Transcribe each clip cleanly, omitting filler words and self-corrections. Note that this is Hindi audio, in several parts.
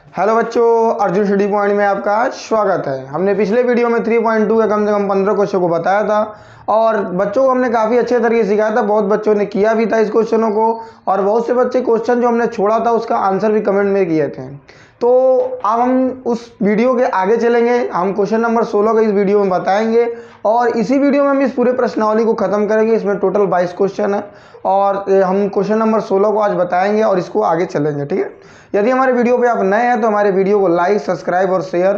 हेलो बच्चों, अर्जुन स्टडी पॉइंट में आपका स्वागत है। हमने पिछले वीडियो में 3.2 के कम से कम 15 क्वेश्चन को बताया था और बच्चों को हमने काफ़ी अच्छे तरीके से सिखाया था। बहुत बच्चों ने किया भी था इस क्वेश्चनों को और बहुत से बच्चे क्वेश्चन जो हमने छोड़ा था उसका आंसर भी कमेंट में किए थे। तो अब हम उस वीडियो के आगे चलेंगे। हम क्वेश्चन नंबर 16 का इस वीडियो में बताएंगे और इसी वीडियो में हम इस पूरे प्रश्नावली को ख़त्म करेंगे। इसमें टोटल 22 क्वेश्चन है और हम क्वेश्चन नंबर 16 को आज बताएंगे और इसको आगे चलेंगे, ठीक है। यदि हमारे वीडियो पे आप नए हैं तो हमारे वीडियो को लाइक, सब्सक्राइब और शेयर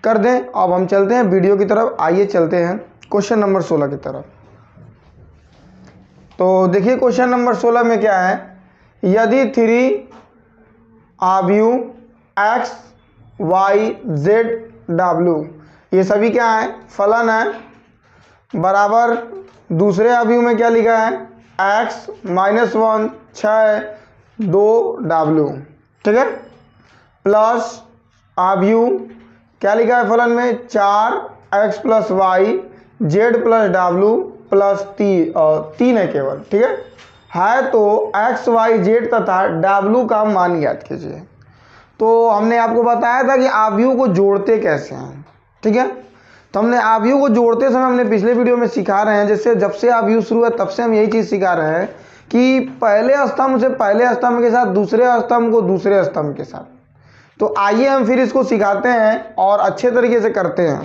कर दें। अब हम चलते हैं वीडियो की तरफ। आइए चलते हैं क्वेश्चन नंबर 16 की तरफ। तो देखिए क्वेश्चन नंबर 16 में क्या है। यदि 3 आव्यूह x, y, z, w ये सभी क्या है, फलन है, बराबर दूसरे आव्यूह में क्या लिखा है x -1 6 2 w, ठीक है, प्लस आव्यूह क्या लिखा है फलन में 4x + y z + w plus 3 है केवल, ठीक है। तो x, y, z तथा w का मान ज्ञात कीजिए। तो हमने आपको बताया था कि आव्यूह को जोड़ते कैसे हैं, ठीक है। तो हमने आव्यूह को जोड़ते समय हमने पिछले वीडियो में सिखा रहे हैं, जैसे जब से आव्यूह शुरू है तब से हम यही चीज़ सिखा रहे हैं कि पहले स्तंभ से पहले स्तंभ के साथ दूसरे स्तंभ को दूसरे स्तंभ के साथ। तो आइए हम फिर इसको सिखाते हैं और अच्छे तरीके से करते हैं।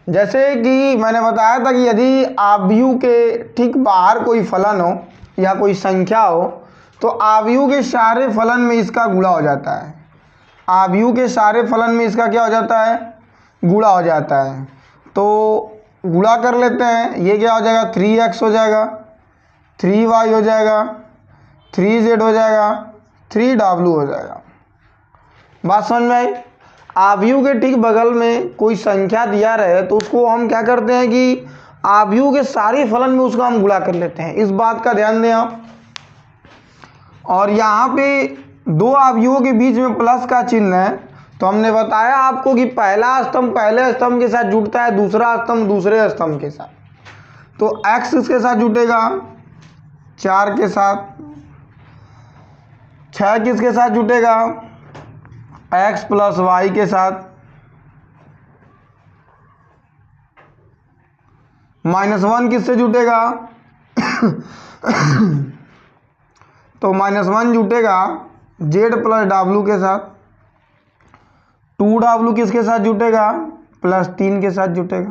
जैसे कि मैंने बताया था कि यदि आव्यूह के ठीक बाहर कोई फलन हो या कोई संख्या हो तो आव्यूह के सारे फलन में इसका गुणा हो जाता है। आव्यूह के सारे फलन में इसका क्या हो जाता है, गुणा हो जाता है। तो गुणा कर लेते हैं। ये क्या हो जाएगा, 3x हो जाएगा, 3y हो जाएगा, 3z हो जाएगा, 3w हो जाएगा। बात समझ में आई। आव्यूह के ठीक बगल में कोई संख्या दिया रहे तो उसको हम क्या करते हैं कि आव्यूह के सारे फलन में उसका हम गुणा कर लेते हैं। इस बात का ध्यान दें आप। और यहाँ पे दो आव्यूहों के बीच में प्लस का चिन्ह है। तो हमने बताया आपको कि पहला स्तंभ पहले स्तंभ के साथ जुड़ता है, दूसरा स्तंभ दूसरे स्तंभ के साथ। तो x इसके साथ जुटेगा 4 के साथ, 6 किसके साथ जुटेगा, x + y के साथ, -1 किससे जुटेगा तो -1 जुटेगा z + w के साथ, 2w किसके साथ जुटेगा, +3 के साथ जुटेगा।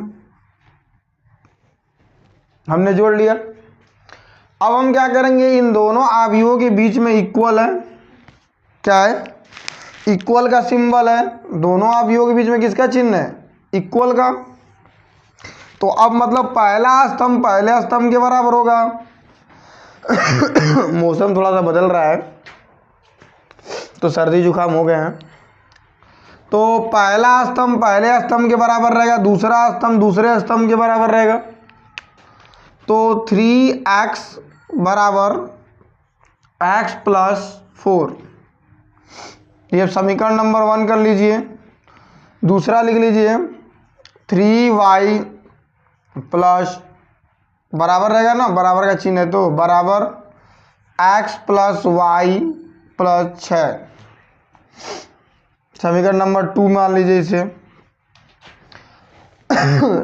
हमने जोड़ लिया। अब हम क्या करेंगे, इन दोनों आव्यूहों के बीच में इक्वल है, क्या है, इक्वल का सिंबल है। दोनों आव्यूहों के बीच में किसका चिन्ह है, इक्वल का। तो अब मतलब पहला स्तंभ पहले स्तंभ के बराबर होगा। मौसम थोड़ा सा बदल रहा है तो सर्दी जुकाम हो गए हैं। तो पहला स्तंभ पहले स्तंभ के बराबर रहेगा, दूसरा स्तंभ दूसरे स्तंभ के बराबर रहेगा। तो 3x बराबर x + 4, ये समीकरण नंबर 1 कर लीजिए। दूसरा लिख लीजिए 3y प्लस बराबर रहेगा ना, बराबर का चिन्ह है तो बराबर x + y + 6। समीकरण नंबर 2 मान लीजिए इसे।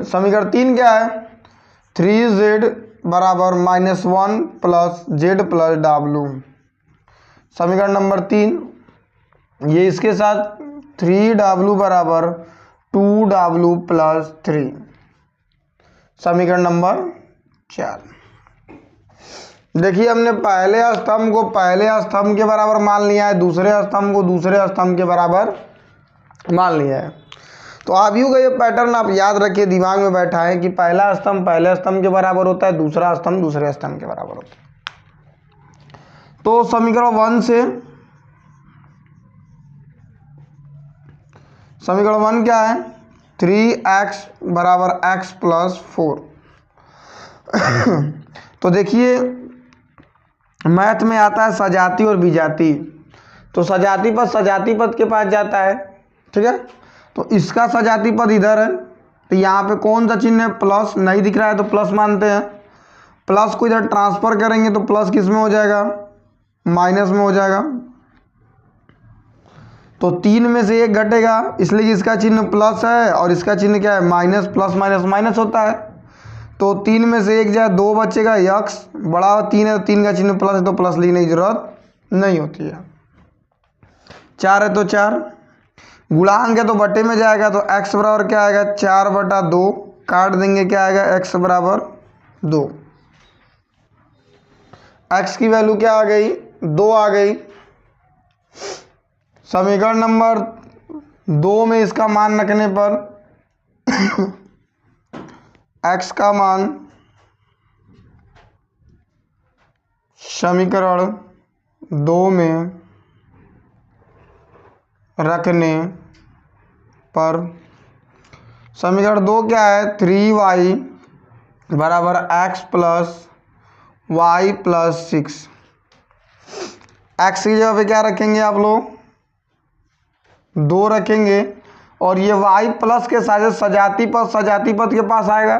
समीकरण 3 क्या है, 3z बराबर -1 + z + w। समीकरण नंबर 3 ये इसके साथ 3w बराबर 2w + 3। समीकरण नंबर 4। देखिए हमने पहले स्तंभ को पहले स्तंभ के बराबर मान लिया है, दूसरे स्तंभ को दूसरे स्तंभ के बराबर मान लिया है। तो आव्यूह का ये पैटर्न आप याद रखिए, दिमाग में बैठा है कि पहला स्तंभ पहले स्तंभ के बराबर होता है, दूसरा स्तंभ दूसरे स्तंभ के बराबर होता है। तो समीकरण 1 से समीकरण 1 क्या है, 3x बराबर x + 4। तो देखिए मैथ में आता है सजाती और विजाती। तो सजाती पद सजाती पद के पास जाता है, ठीक है। तो इसका सजाती पद इधर है तो यहाँ पे कौन सा चिन्ह है, प्लस। नहीं दिख रहा है तो प्लस मानते हैं। प्लस को इधर ट्रांसफर करेंगे तो प्लस किस में हो जाएगा, माइनस में हो जाएगा। तो 3 में से 1 घटेगा, इसलिए कि इसका चिन्ह प्लस है और इसका चिन्ह क्या है माइनस, प्लस माइनस माइनस होता है। तो 3 में से 1 जाए 2 बचेगा, यक्स बड़ा 3 है तो 3 का चिन्ह प्लस है तो प्लस लिखने की जरूरत नहीं होती है। 4 है तो 4, गुणांक है तो बटे में जाएगा, तो x बराबर क्या आएगा 4/2, काट देंगे क्या आएगा x बराबर 2। x की वैल्यू क्या आ गई 2 आ गई। समीकरण नंबर 2 में इसका मान रखने पर x का मान समीकरण 2 में रखने पर समीकरण 2 क्या है 3y बराबर x plus y plus 6। x की जगह पे क्या रखेंगे आप लोग 2 रखेंगे और ये y प्लस के साथ सजाती पद के पास आएगा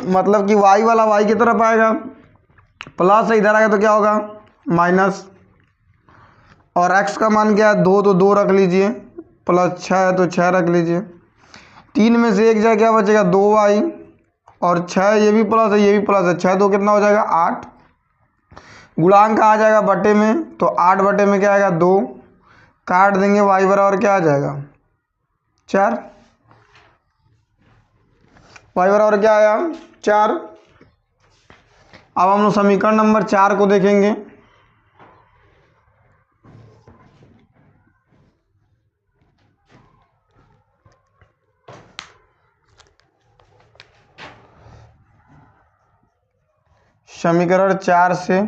मतलब कि y वाला y की तरफ आएगा, प्लस से इधर आएगा तो क्या होगा माइनस, और x का मान क्या है 2 तो 2 रख लीजिए, प्लस 6 है तो 6 रख लीजिए। 3 में से 1 जाए क्या बचेगा 2y, और 6 ये भी प्लस है ये भी प्लस है, 6 2 कितना हो जाएगा 8। गुणांक आ जाएगा बटे में, तो 8 बटे में क्या आएगा 2, काट देंगे y बराबर क्या आ जाएगा 4, y बराबर क्या आया 4। अब हम लोग समीकरण नंबर 4 को देखेंगे। समीकरण 4 से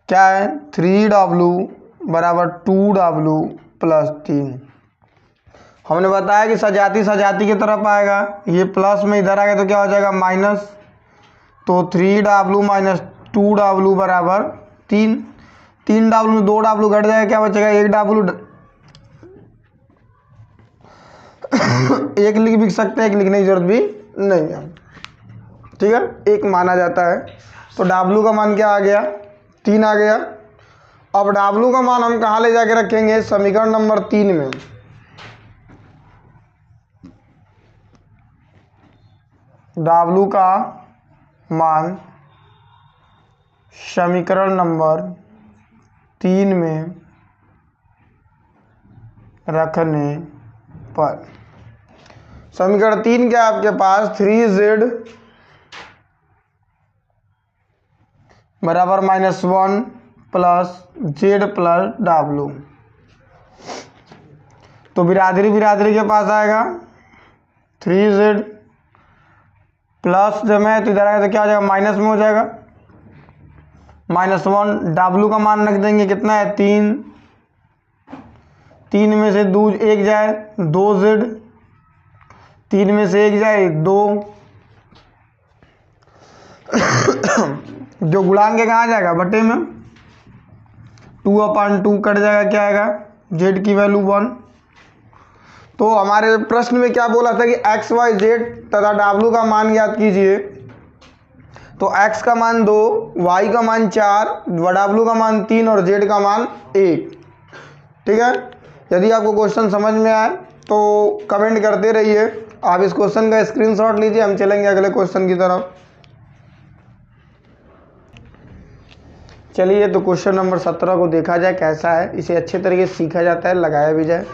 क्या है 3w बराबर 2w प्लस 3। हमने बताया कि सजाती की तरफ आएगा, ये प्लस में इधर आएगा तो क्या हो जाएगा माइनस, तो 3w माइनस 2w बराबर 3। 3w में 2w घट जाएगा, क्या बचेगा 1w। एक लिख भी सकते हैं, एक लिखने की जरूरत भी नहीं है, ठीक है, एक माना जाता है। तो w का मान क्या आ गया 3 आ गया। अब w का मान हम कहाँ ले जाके रखेंगे समीकरण नंबर 3 में। w का मान समीकरण नंबर 3 में रखने पर समीकरण 3 क्या है आपके पास 3z बराबर -1 प्लस z प्लस w। तो बिरादरी के पास आएगा 3z प्लस जब मैं तो इधर आएगा तो क्या हो जाएगा माइनस में हो जाएगा -1। w का मान रख देंगे कितना है 3, 3 में से 2 1 जाए 2z, 3 में से 1 जाए 2 जो गुणांक है कहाँ जाएगा बटे में, 2/2 कट जाएगा, क्या आएगा z की वैल्यू 1। तो हमारे प्रश्न में क्या बोला था कि x y z तथा w का मान ज्ञात कीजिए। तो x का मान 2, y का मान 4, w का मान 3 और z का मान 1। ठीक है, यदि आपको क्वेश्चन समझ में आए तो कमेंट करते रहिए। आप इस क्वेश्चन का स्क्रीनशॉट लीजिए, हम चलेंगे अगले क्वेश्चन की तरफ। चलिए, तो क्वेश्चन नंबर 17 को देखा जाए कैसा है, इसे अच्छे तरीके से सीखा जाता है, लगाया भी जाए।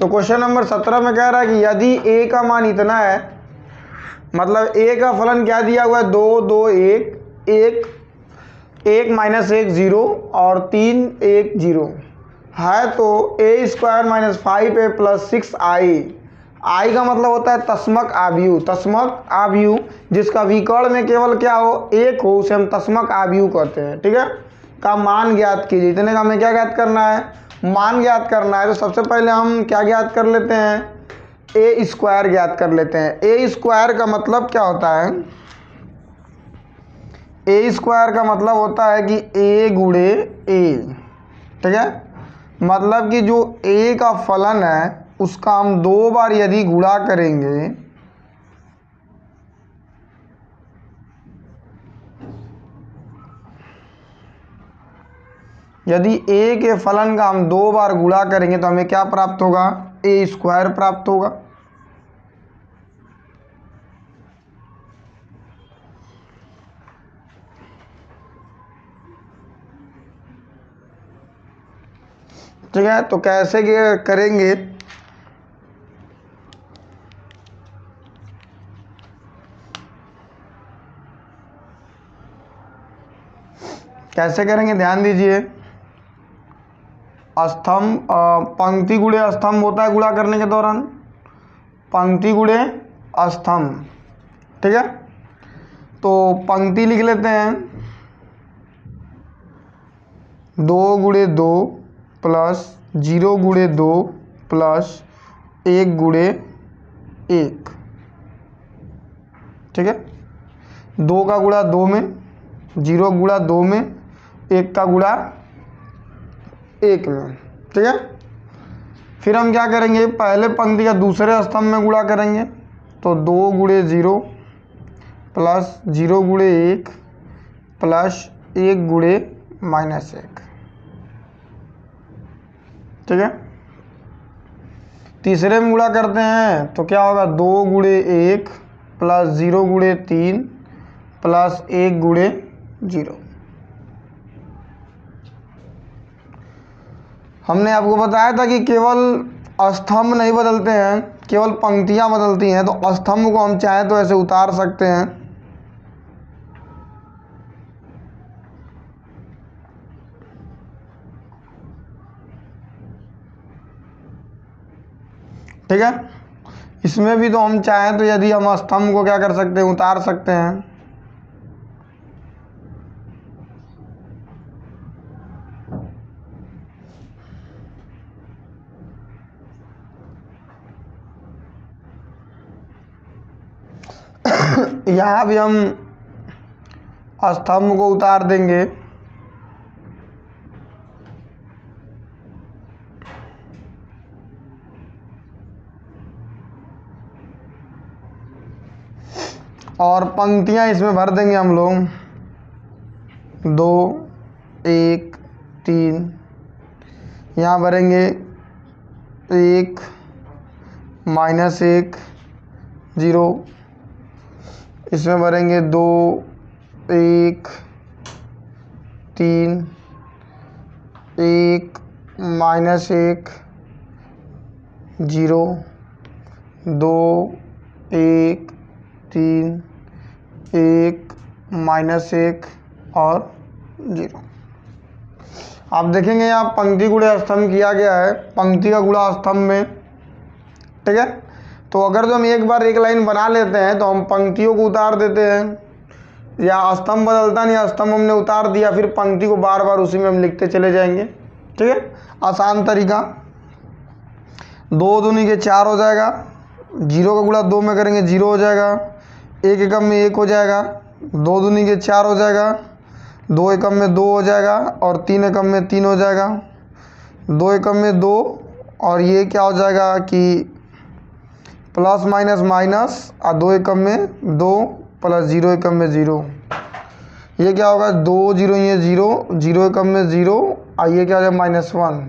तो क्वेश्चन नंबर 17 में कह रहा है कि यदि a का मान इतना है, मतलब a का फलन क्या दिया हुआ है 2 2 1 1 1 माइनस 1 0 और 3 1 0 है, तो a² minus 5a plus 6i। i का मतलब होता है तस्मक आव्यूह, जिसका विकर्ण में केवल क्या हो एक हो, उसे हम तस्मक आव्यूह कहते हैं। ठीक है, का मान ज्ञात कीजिए। इतने का हमें क्या ज्ञात करना है, मान ज्ञात करना है। तो सबसे पहले हम क्या ज्ञात कर लेते हैं, a² ज्ञात कर लेते हैं। a² का मतलब क्या होता है, a² का मतलब होता है कि a गुणे a। ठीक है, मतलब कि जो a का फलन है उसका हम 2 बार यदि गुणा करेंगे यदि ए के फलन का हम 2 बार गुणा करेंगे तो हमें क्या प्राप्त होगा, ए स्क्वायर प्राप्त होगा। ठीक है, तो कैसे करेंगे, कैसे करेंगे ध्यान दीजिए। स्तंभ पंक्ति गुणे स्तंभ होता है गुणा करने के दौरान, पंक्ति गुणे स्तंभ। ठीक है, तो पंक्ति लिख लेते हैं 2 गुणे 2 प्लस 0 गुणे 2 प्लस 1 गुणे 1। ठीक है, 2 का गुणा 2 में, 0 गुणा 2 में, 1 का गुणा 1 में। ठीक है, फिर हम क्या करेंगे, पहले पंक्ति का दूसरे स्तंभ में गुणा करेंगे, तो 2 गुणे 0 प्लस 0 गुणे 1 प्लस 1 गुणे -1। ठीक है, तीसरे में गुणा करते हैं तो क्या होगा, 2 गुणे 1 प्लस 0 गुणे 3 प्लस 1 गुणे 0। हमने आपको बताया था कि केवल स्तंभ नहीं बदलते हैं, केवल पंक्तियां बदलती हैं। तो स्तंभ को हम चाहें तो ऐसे उतार सकते हैं। ठीक है, इसमें भी तो हम चाहें तो यदि हम स्तंभ को क्या कर सकते हैं, उतार सकते हैं। यहाँ भी हम स्तंभ को उतार देंगे। और पंक्तियाँ इसमें भर देंगे हम लोग, 2 1 3, यहाँ भरेंगे 1 -1 0, इसमें भरेंगे 2 1 3 1 -1 0 2 1 3 1 -1 और 0। आप देखेंगे यहाँ पंक्ति गुणे स्तंभ किया गया है, पंक्ति का गुणा स्तंभ में। ठीक है, तो अगर जो हम एक बार एक लाइन बना लेते हैं तो हम पंक्तियों को उतार देते हैं, या स्तंभ बदलता नहीं, स्तंभ हमने उतार दिया, फिर पंक्ति को बार बार उसी में हम लिखते चले जाएंगे। ठीक है, आसान तरीका। 2 दूनी के 4 हो जाएगा, 0 का गुणा 2 में करेंगे 0 हो जाएगा, 1 एकम में 1 हो जाएगा, 2 दूनी के 4 हो जाएगा, 2 एकम में 2 हो जाएगा, और 3 एकम में 3 हो जाएगा, 2 एकम में 2, और ये क्या हो जाएगा कि प्लस माइनस माइनस, और 2 एकम में 2 प्लस 0 एकम में 0। ये क्या होगा, 2 0 ये 0, 0 एकम में 0, और ये क्या हो जाएगा -1।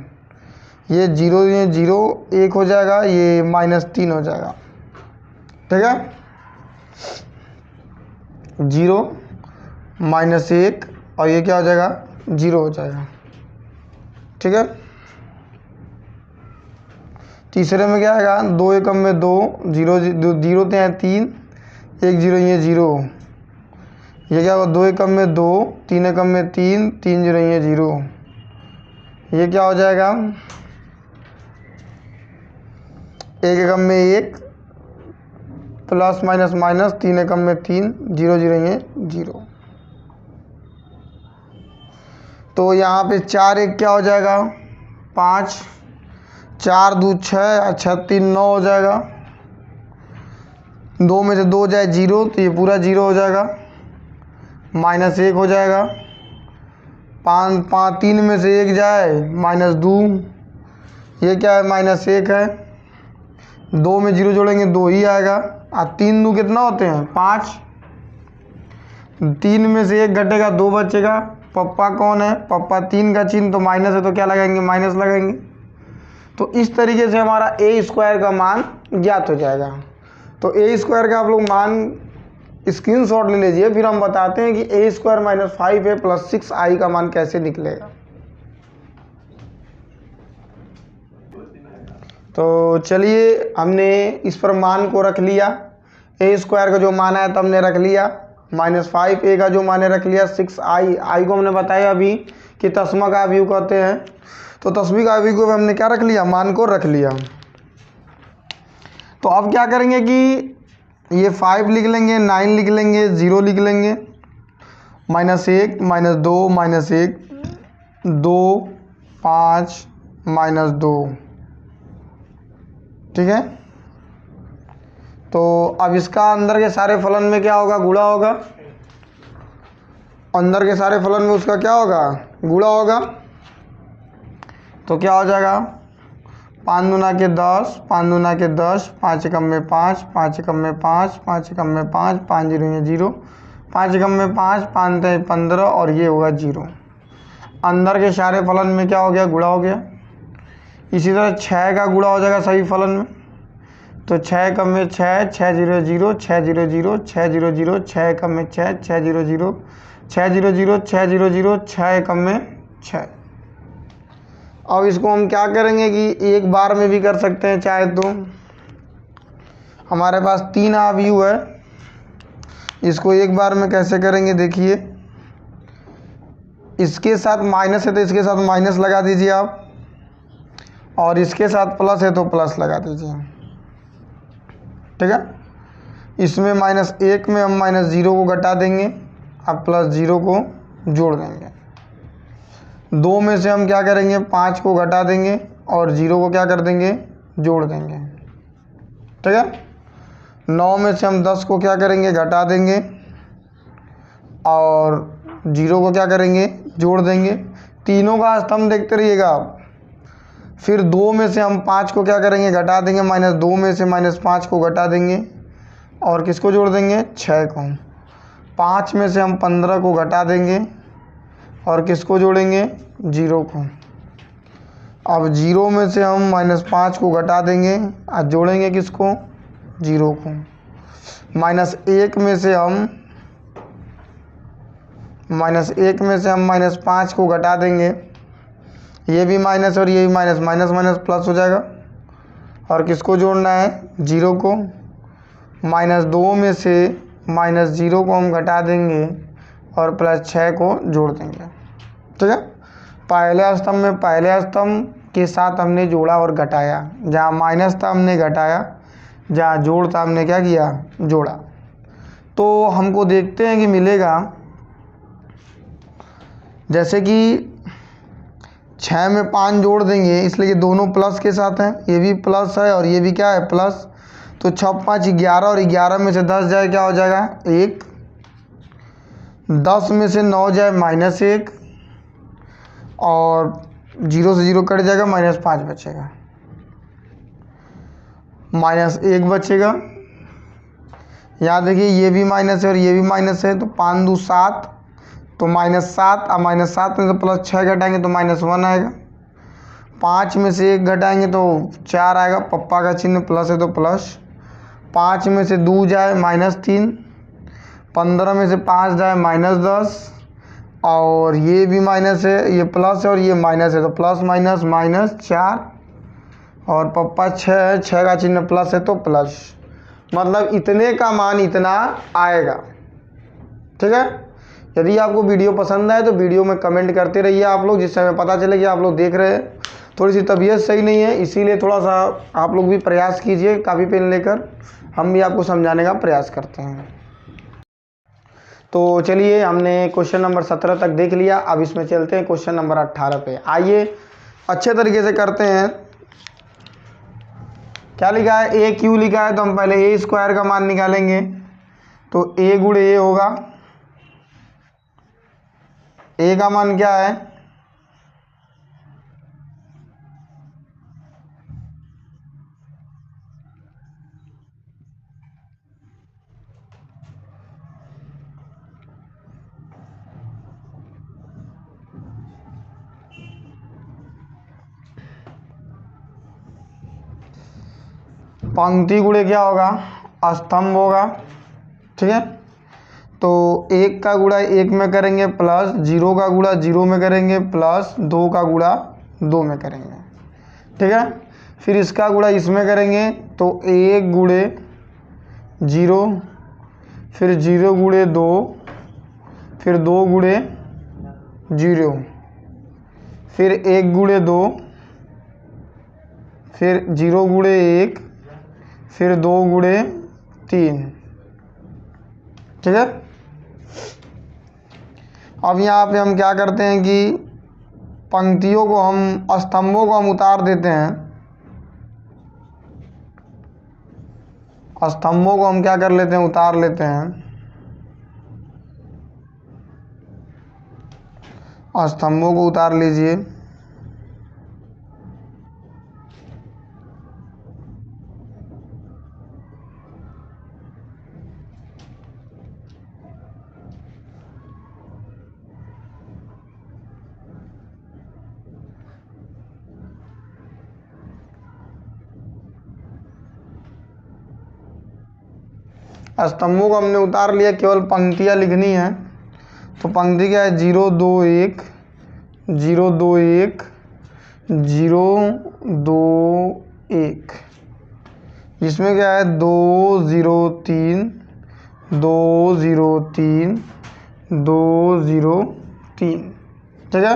ये 0 ये 0 1 हो जाएगा, ये -3 हो जाएगा। ठीक है, 0 -1, और ये क्या हो जाएगा 0 हो जाएगा। ठीक है, तीसरे में क्या आएगा, 2 एकम में 2 0 0 हैं 3, 1 0 ये 0, ये क्या होगा 2 एकम में 2, 3 एकम में 3, 3 0 ये 0, ये क्या हो जाएगा 1 एकम में 1 प्लस माइनस माइनस, 3 एकम में 3, 0 0 ये 0। तो यहाँ पे 4 1 क्या हो जाएगा 5, 4 2 6, अच्छा 3 9 हो जाएगा। 2 में से 2 जाए 0, तो ये पूरा 0 हो जाएगा, -1 हो जाएगा। 3 में से 1 जाए -2, ये क्या है -1 है। 2 में 0 जोड़ेंगे 2 ही आएगा, और 3 2 कितना होते हैं 5। 3 में से 1 घटेगा 2 बचेगा, पप्पा कौन है, पप्पा 3 का चिन्ह तो माइनस है तो क्या लगाएंगे, माइनस लगाएंगे। तो इस तरीके से हमारा ए स्क्वायर का मान ज्ञात हो जाएगा। तो ए स्क्वायर का आप लोग मान स्क्रीनशॉट ले लीजिए, फिर हम बताते हैं कि ए स्क्वायर माइनस 5 प्लस 6i का मान कैसे निकलेगा। तो चलिए, हमने इस पर मान को रख लिया, ए स्क्वायर का जो मान है तो हमने रख लिया, -5 ए का जो मान है रख लिया, 6i, आई को हमने बताया अभी कि तस्मा का अवयव कहते हैं। तो तस्वीर का अवयव को हमने क्या रख लिया, मान को रख लिया। तो अब क्या करेंगे कि ये 5 लिख लेंगे, 9 लिख लेंगे, 0 लिख लेंगे, -1 -2 -1 2 5 -2, ठीक है। तो अब इसका अंदर के सारे फलन में क्या होगा, गुणा होगा। अंदर के सारे फलन में उसका क्या होगा, गुणा होगा। तो क्या हो जाएगा, 5 दूना के 10, 5 दूना के 10, 5 एकम में 5, 5 एकम में 5, 5 एकम में 5, 5 जीरो में 0, 5 एकम में 5, 5 3 15 और ये होगा 0। अंदर के सारे फलन में क्या हो गया, गुणा हो गया। इसी तरह 6 का गुणा हो जाएगा सभी फलन में। तो 6 एकम में 6, 6 0 0, 6 0 0, 6 0 0, 6 एकम में 6, 6 0 0, 6 0 0, 6 0 0, 6 एकम में 6। अब इसको हम क्या करेंगे कि एक बार में भी कर सकते हैं चाहे तो। हमारे पास 3 अवयव है, इसको एक बार में कैसे करेंगे देखिए। इसके साथ माइनस है तो इसके साथ माइनस लगा दीजिए आप, और इसके साथ प्लस है तो प्लस लगा दीजिए, ठीक है। इसमें -1 में हम -0 को घटा देंगे, अब +0 को जोड़ देंगे। 2 में से हम क्या करेंगे, 5 को घटा देंगे और 0 को क्या कर देंगे, जोड़ देंगे, ठीक है। 9 में से हम 10 को क्या करेंगे, घटा देंगे और 0 को क्या करेंगे, जोड़ देंगे। तीनों का स्तंभ देखते रहिएगा आप। फिर 2 में से हम 5 को क्या करेंगे, घटा देंगे, -2 में से -5 को घटा देंगे और किसको जोड़ देंगे, 6 को। 5 में से हम 15 को घटा देंगे और किसको जोड़ेंगे, 0 को। अब 0 में से हम -5 को घटा देंगे और जोड़ेंगे किसको, 0 को। -1 में से हम -5 को घटा देंगे, ये भी माइनस और ये भी माइनस, माइनस माइनस प्लस हो जाएगा और किसको जोड़ना है, 0 को। -2 में से -0 को हम घटा देंगे और +6 को जोड़ देंगे, ठीक है। पहले स्तंभ में पहले स्तंभ के साथ हमने जोड़ा और घटाया, जहाँ माइनस था हमने घटाया, जहाँ जोड़ था हमने क्या किया, जोड़ा। तो हमको देखते हैं कि मिलेगा, जैसे कि 6 में 5 जोड़ देंगे, इसलिए ये दोनों प्लस के साथ हैं, ये भी प्लस है और ये भी क्या है, प्लस। तो 6 5 11 और 11 में से 10 जाए क्या हो जाएगा, 1। 10 में से 9 जाए -1 और 0 से 0 कट जाएगा, -5 बचेगा, -1 बचेगा। यहाँ देखिए ये भी माइनस है और ये भी माइनस है, तो 5 दूँ 7, तो -7। अब -7 में से +6 घटाएंगे तो -1 आएगा। 5 में से 1 घटाएंगे तो 4 आएगा, पप्पा का चिन्ह प्लस है तो प्लस। 5 में से 2 जाए -3, 15 में से 5 जाए -10 और ये भी माइनस है, ये प्लस है और ये माइनस है, तो प्लस माइनस -4 और पप्पा 6 है, 6 का चिन्ह प्लस है तो प्लस। मतलब इतने का मान इतना आएगा, ठीक है। यदि आपको वीडियो पसंद आए तो वीडियो में कमेंट करते रहिए आप लोग, जिससे हमें पता चले कि आप लोग देख रहे हैं। थोड़ी सी तबीयत सही नहीं है, इसीलिए थोड़ा सा आप लोग भी प्रयास कीजिए, कापी पेन लेकर, हम भी आपको समझाने का प्रयास करते हैं। तो चलिए, हमने क्वेश्चन नंबर 17 तक देख लिया, अब इसमें चलते हैं क्वेश्चन नंबर 18 पे। आइए अच्छे तरीके से करते हैं। क्या लिखा है, ए क्यू लिखा है, तो हम पहले ए स्क्वायर का मान निकालेंगे। तो ए गुण ए होगा, ए का मान क्या है, पंक्ति गुणे क्या होगा, स्तंभ होगा। ठीक है, तो 1 का गुणा 1 में करेंगे प्लस 0 का गुणा 0 में करेंगे प्लस 2 का गुणा 2 में करेंगे। ठीक है, फिर इसका गुणा इसमें करेंगे तो 1 गुणे 0, फिर 0 गुणे 2, फिर 2 गुणे 0, फिर 1 गुणे 2, फिर 0 गुणे 1, फिर 2 गुणे 3। ठीक है, अब यहाँ पे हम क्या करते हैं कि पंक्तियों को हम, स्तंभों को हम उतार देते हैं। स्तंभों को हम क्या कर लेते हैं, उतार लेते हैं। स्तंभों को उतार लीजिए। स्तंभों को हमने उतार लिया, केवल पंक्तियाँ लिखनी है। तो पंक्ति क्या है, 0 2 1, 0 2 1, 0 2 1। इसमें क्या है, 2 0 3, 2 0 3, 2 0 3। ठीक है,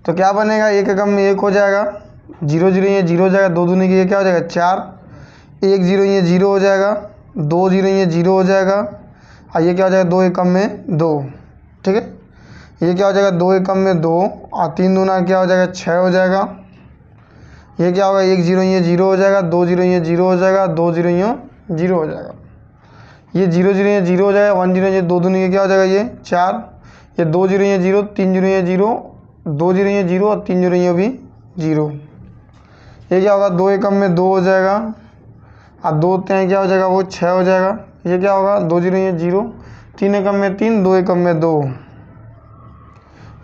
तो क्या बनेगा, 1 एकम में 1 हो जाएगा, 0 0 ये 0 हो जाएगा, 2 दूनी की ये क्या हो जाएगा 4, 1 0 ये 0 हो जाएगा, 2 0 ये 0 हो जाएगा, और ये क्या हो जाएगा 2 एकम में 2। ठीक है, ये क्या हो जाएगा 2 एकम में 2, और 3 दूना क्या हो जाएगा 6 हो जाएगा। ये क्या होगा, 1 0 ये 0 हो जाएगा, 2 0 ये 0 हो जाएगा, 2 0 ये 0 हो जाएगा, ये 0 0 ये 0 हो जाएगा, 1 0 ये 2 दूनी ये क्या हो जाएगा ये 4, ये 2 0 ये 0, 3 0 ये 0, 2 0 ये 0 और 3 0 ये भी 0। ये क्या होगा 2 एकम में 2 हो जाएगा, और 2 3 क्या हो जाएगा वो 6 हो जाएगा। ये क्या होगा 2 0 ये 0, 3 एकम में 3, 2 एकम में 2,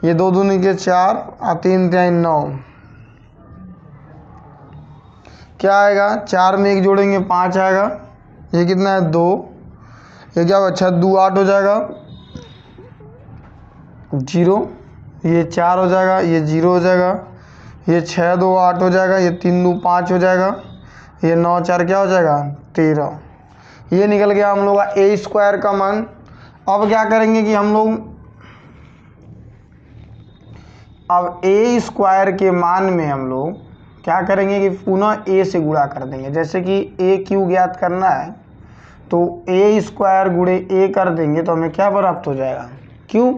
ये 2 दूनी के 4 और 3 3 9। क्या आएगा, 4 में 1 जोड़ेंगे 5 आएगा, ये कितना है 2, ये क्या होगा 6 2 8 हो जाएगा 0, ये 4 हो जाएगा, ये 0 हो जाएगा, ये 6 2 8 हो जाएगा, ये 3 2 5 हो जाएगा, ये 9 4 क्या हो जाएगा 13। ये निकल गया हम लोग का ए स्क्वायर का मान। अब क्या करेंगे कि हम लोग अब ए स्क्वायर के मान में हम लोग क्या करेंगे कि पुनः ए से गुणा कर देंगे। जैसे कि ए क्यू ज्ञात करना है तो ए स्क्वायर गुणे ए कर देंगे तो हमें क्या प्राप्त हो जाएगा, क्यों,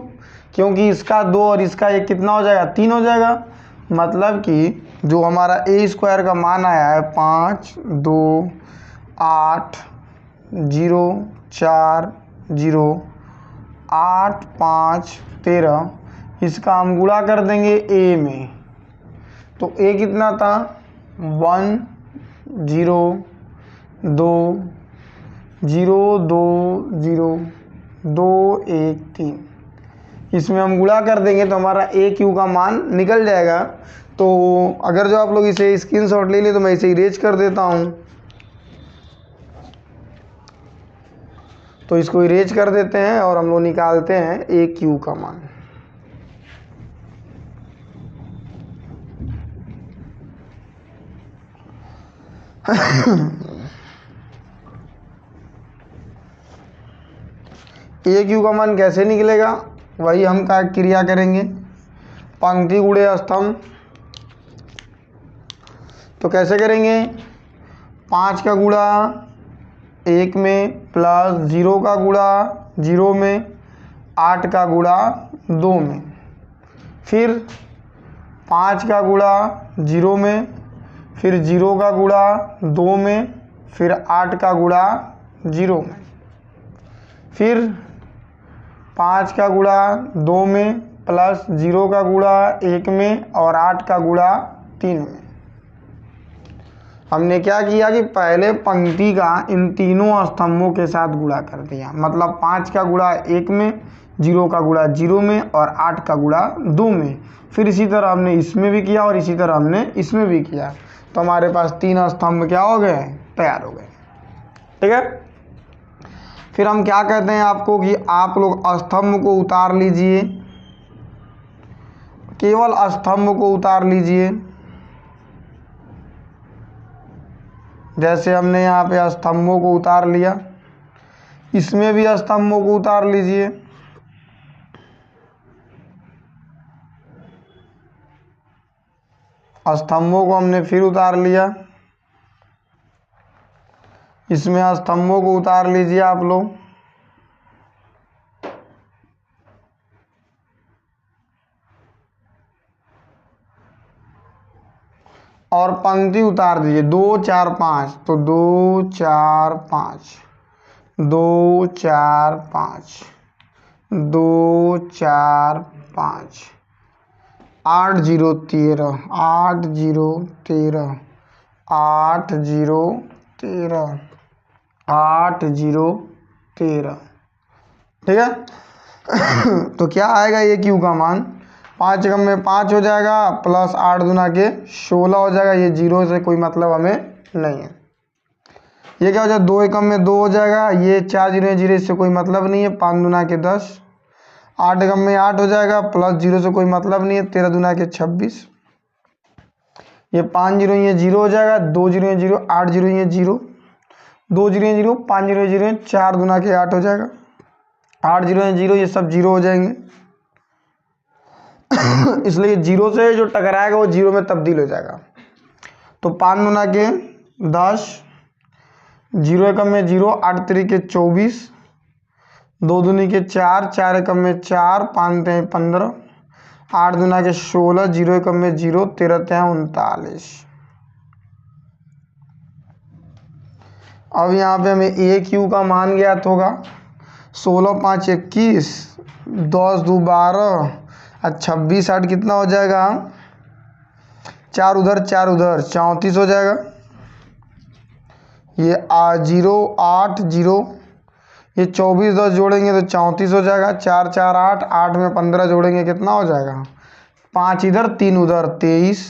क्योंकि इसका 2 और इसका 1 कितना हो जाएगा 3 हो जाएगा। मतलब कि जो हमारा ए स्क्वायर का मान आया है 5 2 8 0 4 0 8 5 13, इसका हम गुणा कर देंगे ए में। तो ए कितना था 1 0 2 0 2 0 2 1 3, इसमें हम गुणा कर देंगे तो हमारा ए क्यू का मान निकल जाएगा। तो अगर जो आप लोग इसे स्क्रीनशॉट ले लें तो मैं इसे इरेज कर देता हूँ। तो इसको इरेज कर देते हैं और हम लोग निकालते हैं ए क्यू का मान। ए क्यू का मान कैसे निकलेगा, वही हम क्या क्रिया करेंगे, पंक्ति गुणे स्तंभ। तो कैसे करेंगे, 5 का गुणा 1 में प्लस 0 का गुणा 0 में, 8 का गुणा 2 में, फिर 5 का गुणा 0 में, फिर 0 का गुणा 2 में, फिर 8 का गुणा 0 में, फिर 5 का गुणा 2 में प्लस 0 का गुणा 1 में और 8 का गुणा 3 में। हमने क्या किया कि पहले पंक्ति का इन तीनों स्तंभों के साथ गुणा कर दिया। मतलब 5 का गुणा 1 में, 0 का गुणा 0 में और 8 का गुणा 2 में। फिर इसी तरह हमने इसमें भी किया और इसी तरह हमने इसमें भी किया। तो हमारे पास 3 स्तंभ क्या हो गए, तैयार हो गए। ठीक है, फिर हम क्या कहते हैं आपको कि आप लोग स्तंभ को उतार लीजिए, केवल स्तंभ को उतार लीजिए। जैसे हमने यहाँ पे स्तंभों को उतार लिया, इसमें भी स्तंभों को उतार लीजिए। स्तंभों को हमने फिर उतार लिया, इसमें स्तंभों को उतार लीजिए आप लोग। और पंक्ति उतार दीजिए 2 4 5, तो 2 4 5, 2 4 5, 2 4 5, 8 0 13, 8 0 13, 8 0 13, 8 0 13। ठीक है तो क्या आएगा ये क्यू का मान, 5 एकम में 5 हो जाएगा, प्लस 8 दूना के 16 हो जाएगा। ये 0 से कोई मतलब हमें नहीं है। ये क्या हो जाएगा, 2 एकम में 2 हो जाएगा, ये 4 0 0 इससे कोई मतलब नहीं है, 5 दूना के 10, 8 एकम में 8 हो जाएगा, प्लस 0 से कोई मतलब नहीं है, 13 दूना के 26, ये 5 0 ये 0 हो जाएगा, 2 0 0, 8 0 ये 0, 2 0 0, 5 0 0, 4 दूना के 8 हो जाएगा, 8 0 0, ये सब 0 हो जाएंगे इसलिए 0 से जो टकराएगा वो 0 में तब्दील हो जाएगा। तो 5 दूना के 10, 0 एकम में 0, 8 3 के 24, 2 दूनी के 4, 4 एकम में 4, 5 3 15, 8 दूना के 16, 0 एकम में 0, 13 3 39। अब यहाँ पे हमें ए क्यू का मान ज्ञात होगा, 16 5 21, 10 2 12 और 26 8 कितना हो जाएगा, 4 उधर 4 उधर 34 हो जाएगा। ये 0 8 0, ये 24 10 जोड़ेंगे तो 34 हो जाएगा, 4 4 8, 8 में 15 जोड़ेंगे कितना हो जाएगा, 5 इधर 3 उधर 23,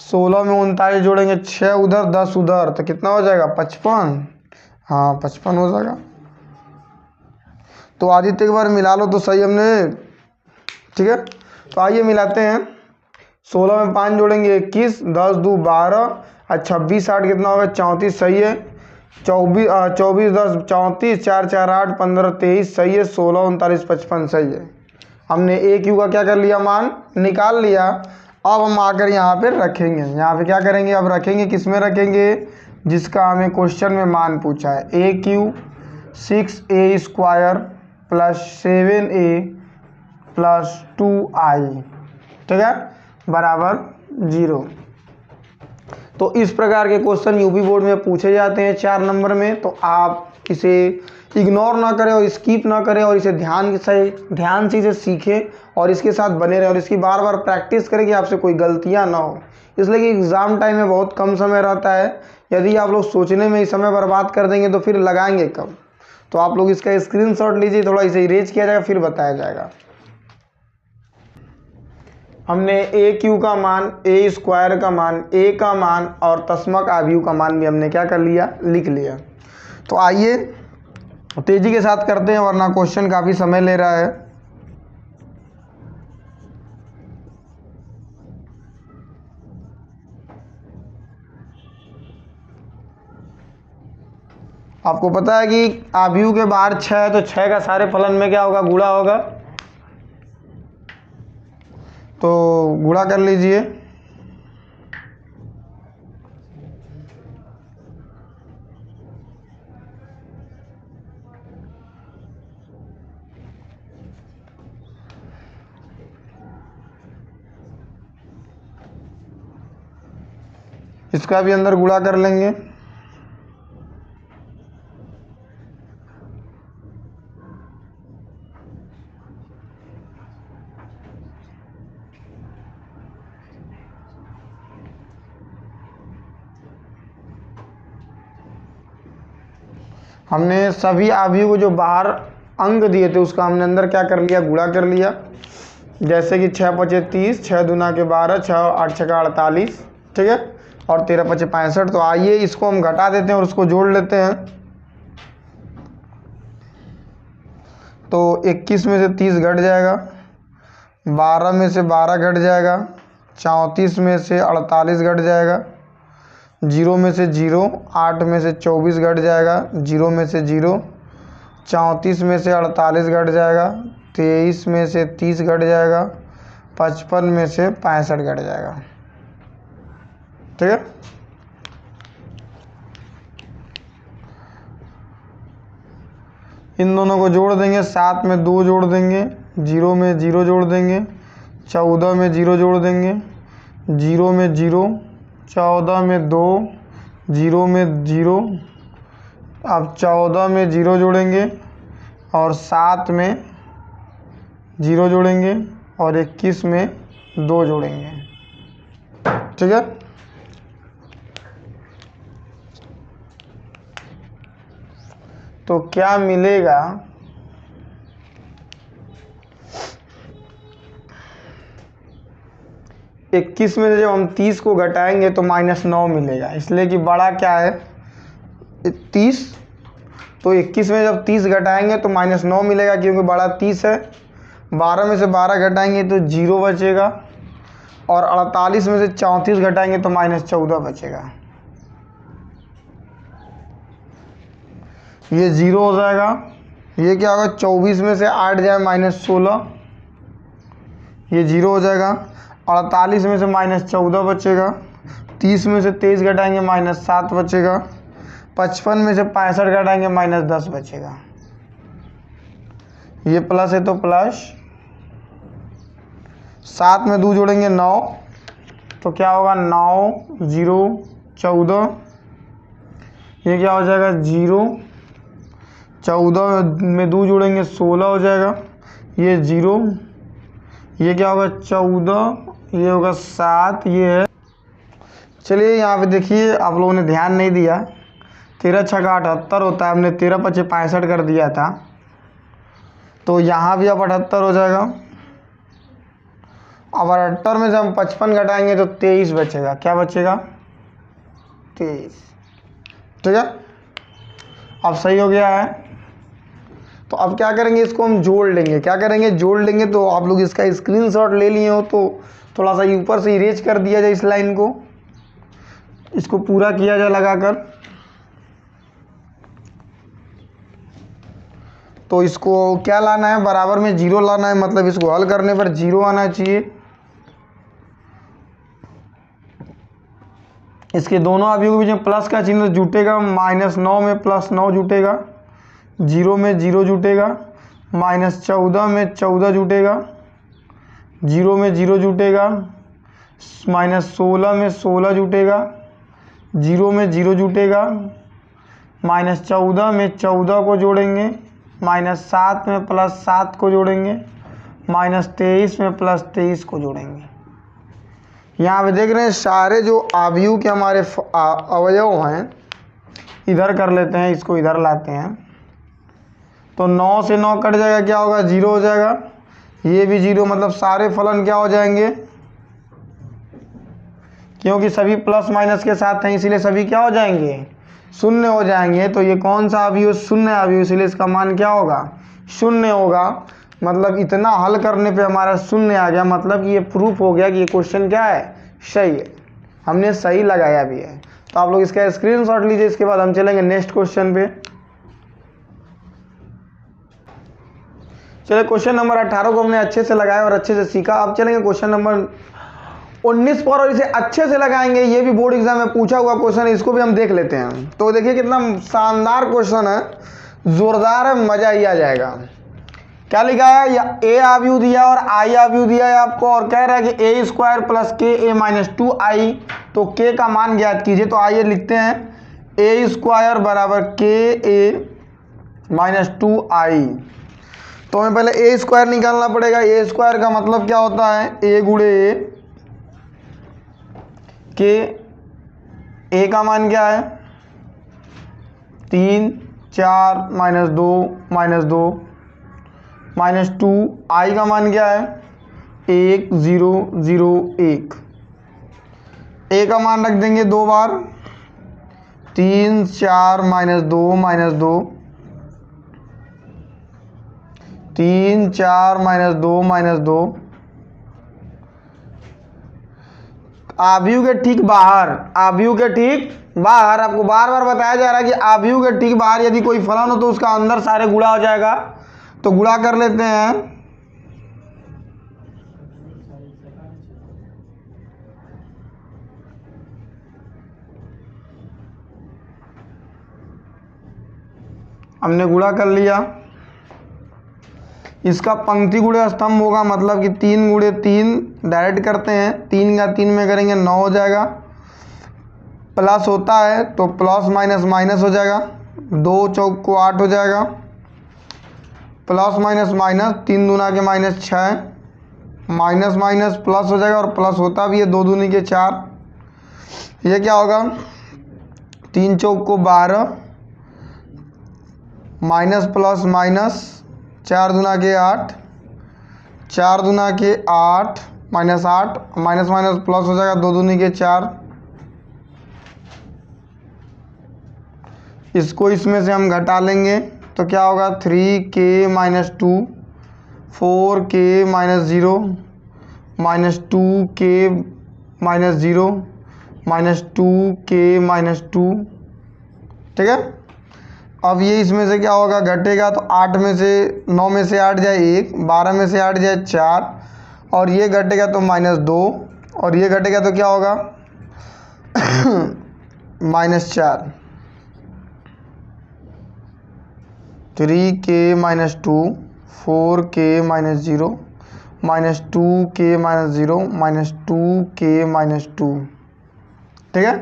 16 में 39 जोड़ेंगे 6 उधर 10 उधर तो कितना हो जाएगा 55, हाँ 55 हो जाएगा। तो आदित्य एक बार मिला लो तो सही हमने। ठीक है, तो आइए मिलाते हैं। 16 में 5 जोड़ेंगे 21, 10 2 12 और 26 8 कितना होगा 34, सही है। 24 10 34, 4 4 8 15 23, सही है। 16 39 55 सही है। हमने ए क्यू का क्या कर लिया, मान निकाल लिया। अब हम आकर यहाँ पे रखेंगे, यहाँ पे क्या करेंगे, अब रखेंगे, किस में रखेंगे, जिसका हमें क्वेश्चन में मान पूछा है। A Q 6a square plus 7a plus 2i, ठीक है, बराबर 0। तो इस प्रकार के क्वेश्चन यूपी बोर्ड में पूछे जाते हैं 4 नंबर में। तो आप इसे इग्नोर ना करें और स्किप ना करें और इसे ध्यान से इसे सीखें और इसके साथ बने रहें और इसकी बार बार प्रैक्टिस करें कि आपसे कोई गलतियां ना हो। इसलिए कि एग्ज़ाम टाइम में बहुत कम समय रहता है। यदि आप लोग सोचने में ही समय बर्बाद कर देंगे तो फिर लगाएंगे कब। तो आप लोग इसका स्क्रीनशॉट लीजिए, थोड़ा इसे इरेज किया जाएगा फिर बताया जाएगा। हमने ए क्यू का मान, ए स्क्वायर का मान, ए का मान और तस्मक आव्यूह का मान भी हमने क्या कर लिया, लिख लिया। तो आइए तेजी के साथ करते हैं वरना क्वेश्चन काफ़ी समय ले रहा है। आपको पता है कि आव्यूह के बाहर 6 है तो 6 का सारे फलन में क्या होगा, गुणा होगा। तो गुणा कर लीजिए। इसका भी अंदर गुणा कर लेंगे। हमने सभी आव्यूह को जो बाहर अंक दिए थे उसका हमने अंदर क्या कर लिया, गुणा कर लिया। जैसे कि 6 5 30, 6 दूना के 12, 6 8 6 का 48, ठीक है, और 13 पचे 65। तो आइए इसको हम घटा देते हैं और उसको जोड़ लेते हैं। तो 21 में से 30 घट जाएगा, 12 में से 12 घट जाएगा, 34 में से 48 घट जाएगा, 0 में से 0, 8 में से 24 घट जाएगा, 0 में से 0, 34 में से 48 घट जाएगा, 23 में से 30 घट जाएगा, 55 में से 65 घट जाएगा। ठीक है, इन दोनों को जोड़ देंगे, 7 में 2 जोड़ देंगे, 0 में 0 जोड़ देंगे, 14 में 0 जोड़ देंगे, 0 में 0, 14 में 2, 0 में 0, अब 14 में 0 जोड़ेंगे और 7 में 0 जोड़ेंगे और 21 में 2 जोड़ेंगे। ठीक है, तो क्या मिलेगा, इक्कीस में से जब हम 30 को घटाएंगे तो -9 मिलेगा, इसलिए कि बड़ा क्या है 30। तो 21 में जब 30 घटाएंगे तो -9 मिलेगा क्योंकि बड़ा 30 है। 12 में से 12 घटाएंगे तो 0 बचेगा और 48 में से 34 घटाएंगे तो -14 बचेगा। ये 0 हो जाएगा। ये क्या होगा, 24 में से 8 जाए -16, ये 0 हो जाएगा। 48 में से -14 बचेगा, 30 में से 23 घटाएंगे -7 बचेगा, 55 में से 65 घटाएंगे -10 बचेगा। ये प्लस है तो प्लस, 7 में 2 जोड़ेंगे 9, तो क्या होगा 9 0 14, ये क्या हो जाएगा 0, 14 में 2 जोड़ेंगे 16 हो जाएगा, ये 0, ये क्या होगा 14, ये होगा 7, ये है। चलिए यहाँ पे देखिए, आप लोगों ने ध्यान नहीं दिया, 13 छक्का 78 होता है, हमने 13 पचे 65 कर दिया था, तो यहाँ भी अब 78 हो जाएगा। अब 78 में से हम 55 घटाएंगे तो 23 बचेगा। क्या बचेगा 23। ठीक है, अब सही हो गया है। तो अब क्या करेंगे, इसको हम जोड़ लेंगे। क्या करेंगे, जोड़ लेंगे। तो आप लोग इसका स्क्रीनशॉट ले लिए हो तो थोड़ा सा ऊपर से इरेज कर दिया जाए इस लाइन को, इसको पूरा किया जाए लगाकर। तो इसको क्या लाना है, बराबर में 0 लाना है, मतलब इसको हल करने पर 0 आना चाहिए। इसके दोनों अवयवों के बीच में प्लस का चिन्ह जुटेगा, -9 में +9 जुटेगा, 0 में 0 जुटेगा, -14 में 14 जुटेगा, 0 में 0 जुटेगा, -16 में 16 जुटेगा, 0 में 0 जुटेगा, -14 में 14 को जोड़ेंगे, -7 में +7 को जोड़ेंगे, -23 में +23 को जोड़ेंगे। यहाँ पे देख रहे हैं सारे जो अवयव के हमारे अवयव हैं, इधर कर लेते हैं, इसको इधर लाते हैं। तो 9 से 9 कट जाएगा, क्या होगा 0 हो जाएगा। ये भी 0, मतलब सारे फलन क्या हो जाएंगे, क्योंकि सभी प्लस माइनस के साथ हैं इसीलिए सभी क्या हो जाएंगे, शून्य हो जाएंगे। तो ये कौन सा अवयव, शून्य अवयव, इसलिए इसका मान क्या होगा, शून्य होगा। मतलब इतना हल करने पे हमारा शून्य आ गया, मतलब ये प्रूफ हो गया कि ये क्वेश्चन क्या है, सही है, हमने सही लगाया भी है। तो आप लोग इसका स्क्रीनशॉट लीजिए। इसके बाद हम चलेंगे नेक्स्ट क्वेश्चन पे। चलिए क्वेश्चन नंबर 18 को हमने अच्छे से लगाया और अच्छे से सीखा। अब चलेंगे क्वेश्चन नंबर 19 पर, और इसे अच्छे से लगाएंगे। ये भी बोर्ड एग्जाम में पूछा हुआ क्वेश्चन है, इसको भी हम देख लेते हैं। तो देखिए कितना शानदार क्वेश्चन है, जोरदार है, मजा ही आ जाएगा। क्या लिखा है, या ए अवयव दिया और आई अवयव दिया है आपको, और कह रहा है कि a² + k a - 2i, तो k का मान ज्ञात कीजिए। तो आइए लिखते हैं a² = k a - 2i। तो हमें पहले a² निकालना पड़ेगा। a² का मतलब क्या होता है, a गुणे a, a का मान क्या है 3 4 -2 -2 -2, i का मान क्या है 1 0 0 1। ए का मान रख देंगे 2 बार, 3 4 -2 -2, 3 4 -2 -2। आव्यूह के ठीक बाहर, आव्यूह के ठीक बाहर आपको बार बार बताया जा रहा है कि आव्यूह के ठीक बाहर यदि कोई फलन हो तो उसका अंदर सारे गुणा हो जाएगा। तो गुणा कर लेते हैं। हमने गुणा कर लिया। इसका पंक्ति गुणे स्तंभ होगा, मतलब कि 3 गुणे 3 डायरेक्ट करते हैं, 3 का 3 में करेंगे 9 हो जाएगा। प्लस होता है तो प्लस माइनस माइनस हो जाएगा, 2 चौक को 8 हो जाएगा। प्लस माइनस माइनस 3 दूना के -6, माइनस माइनस प्लस हो जाएगा और प्लस होता भी है, 2 दूनी के 4। ये क्या होगा, 3 चौक को 12, माइनस प्लस माइनस 4 दूना के 8, 4 दूना के 8 -8, माइनस माइनस प्लस हो जाएगा, 2 दूनी के 4। इसको इसमें से हम घटा लेंगे तो क्या होगा, 3k - 2, 4k - 0, -2k - 0, -2k - 2। ठीक है। अब ये इसमें से क्या होगा, घटेगा तो 8 में से 9 में से 8 जाए 1, 12 में से 8 जाए 4, और ये घटेगा तो -2, और ये घटेगा तो क्या होगा -4। 3k - 2, 4k - 0, -2k - 0, -2k - 2। ठीक है।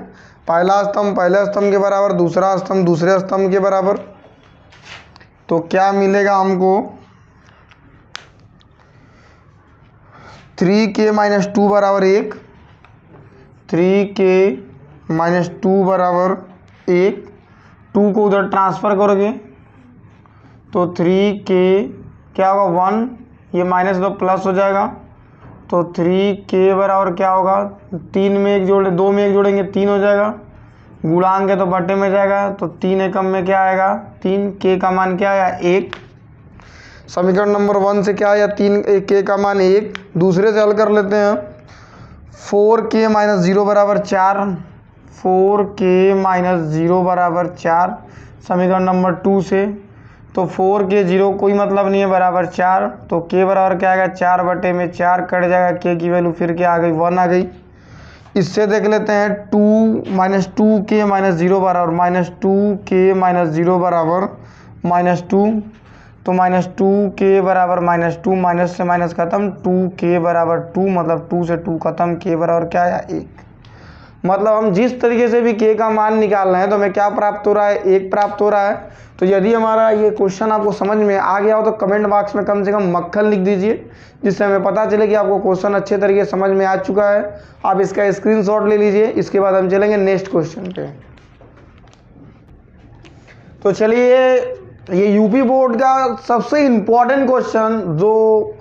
पहला स्तंभ पहले स्तंभ के बराबर, दूसरा स्तंभ दूसरे स्तंभ के बराबर। तो क्या मिलेगा हमको, 3k - 2 बराबर 1, 3k - 2 बराबर 1। 2 को उधर ट्रांसफ़र करोगे तो 3k क्या होगा 1, ये माइनस दो प्लस हो जाएगा। तो 3k बराबर क्या होगा, 3 में 1 जोड़े 2 में 1 जोड़ेंगे 3 हो जाएगा, गुणांक है तो बटे में जाएगा, तो 3 एकम में क्या आएगा 3, k का मान क्या आया 1। समीकरण नंबर 1 से क्या आया 3, k का मान 1। दूसरे से हल कर लेते हैं। 4k - 0 बराबर 4, 4k - 0 बराबर 4 समीकरण नंबर 2 से। तो 4k 0 कोई मतलब नहीं है, बराबर 4। तो k बराबर क्या आएगा 4 बटे में 4 कट जाएगा, k की वैल्यू फिर क्या आ गई 1 आ गई। इससे देख लेते हैं 2k - 0 बराबर -2k - 0 बराबर -2। तो -2k बराबर -2, माइनस से माइनस खत्म, 2k बराबर 2, मतलब 2 से 2 खत्म, k बराबर क्या आया 1। मतलब हम जिस तरीके से भी k का मान निकाल रहे हैं तो हमें क्या प्राप्त हो रहा है, 1 प्राप्त हो रहा है। तो यदि हमारा ये क्वेश्चन आपको समझ में आ गया हो तो कमेंट बॉक्स में कम से कम मक्खन लिख दीजिए, जिससे हमें पता चले कि आपको क्वेश्चन अच्छे तरीके से समझ में आ चुका है। आप इसका स्क्रीनशॉट ले लीजिए। इसके बाद हम चलेंगे नेक्स्ट क्वेश्चन पे। तो चलिए, ये यूपी बोर्ड का सबसे इम्पोर्टेंट क्वेश्चन, जो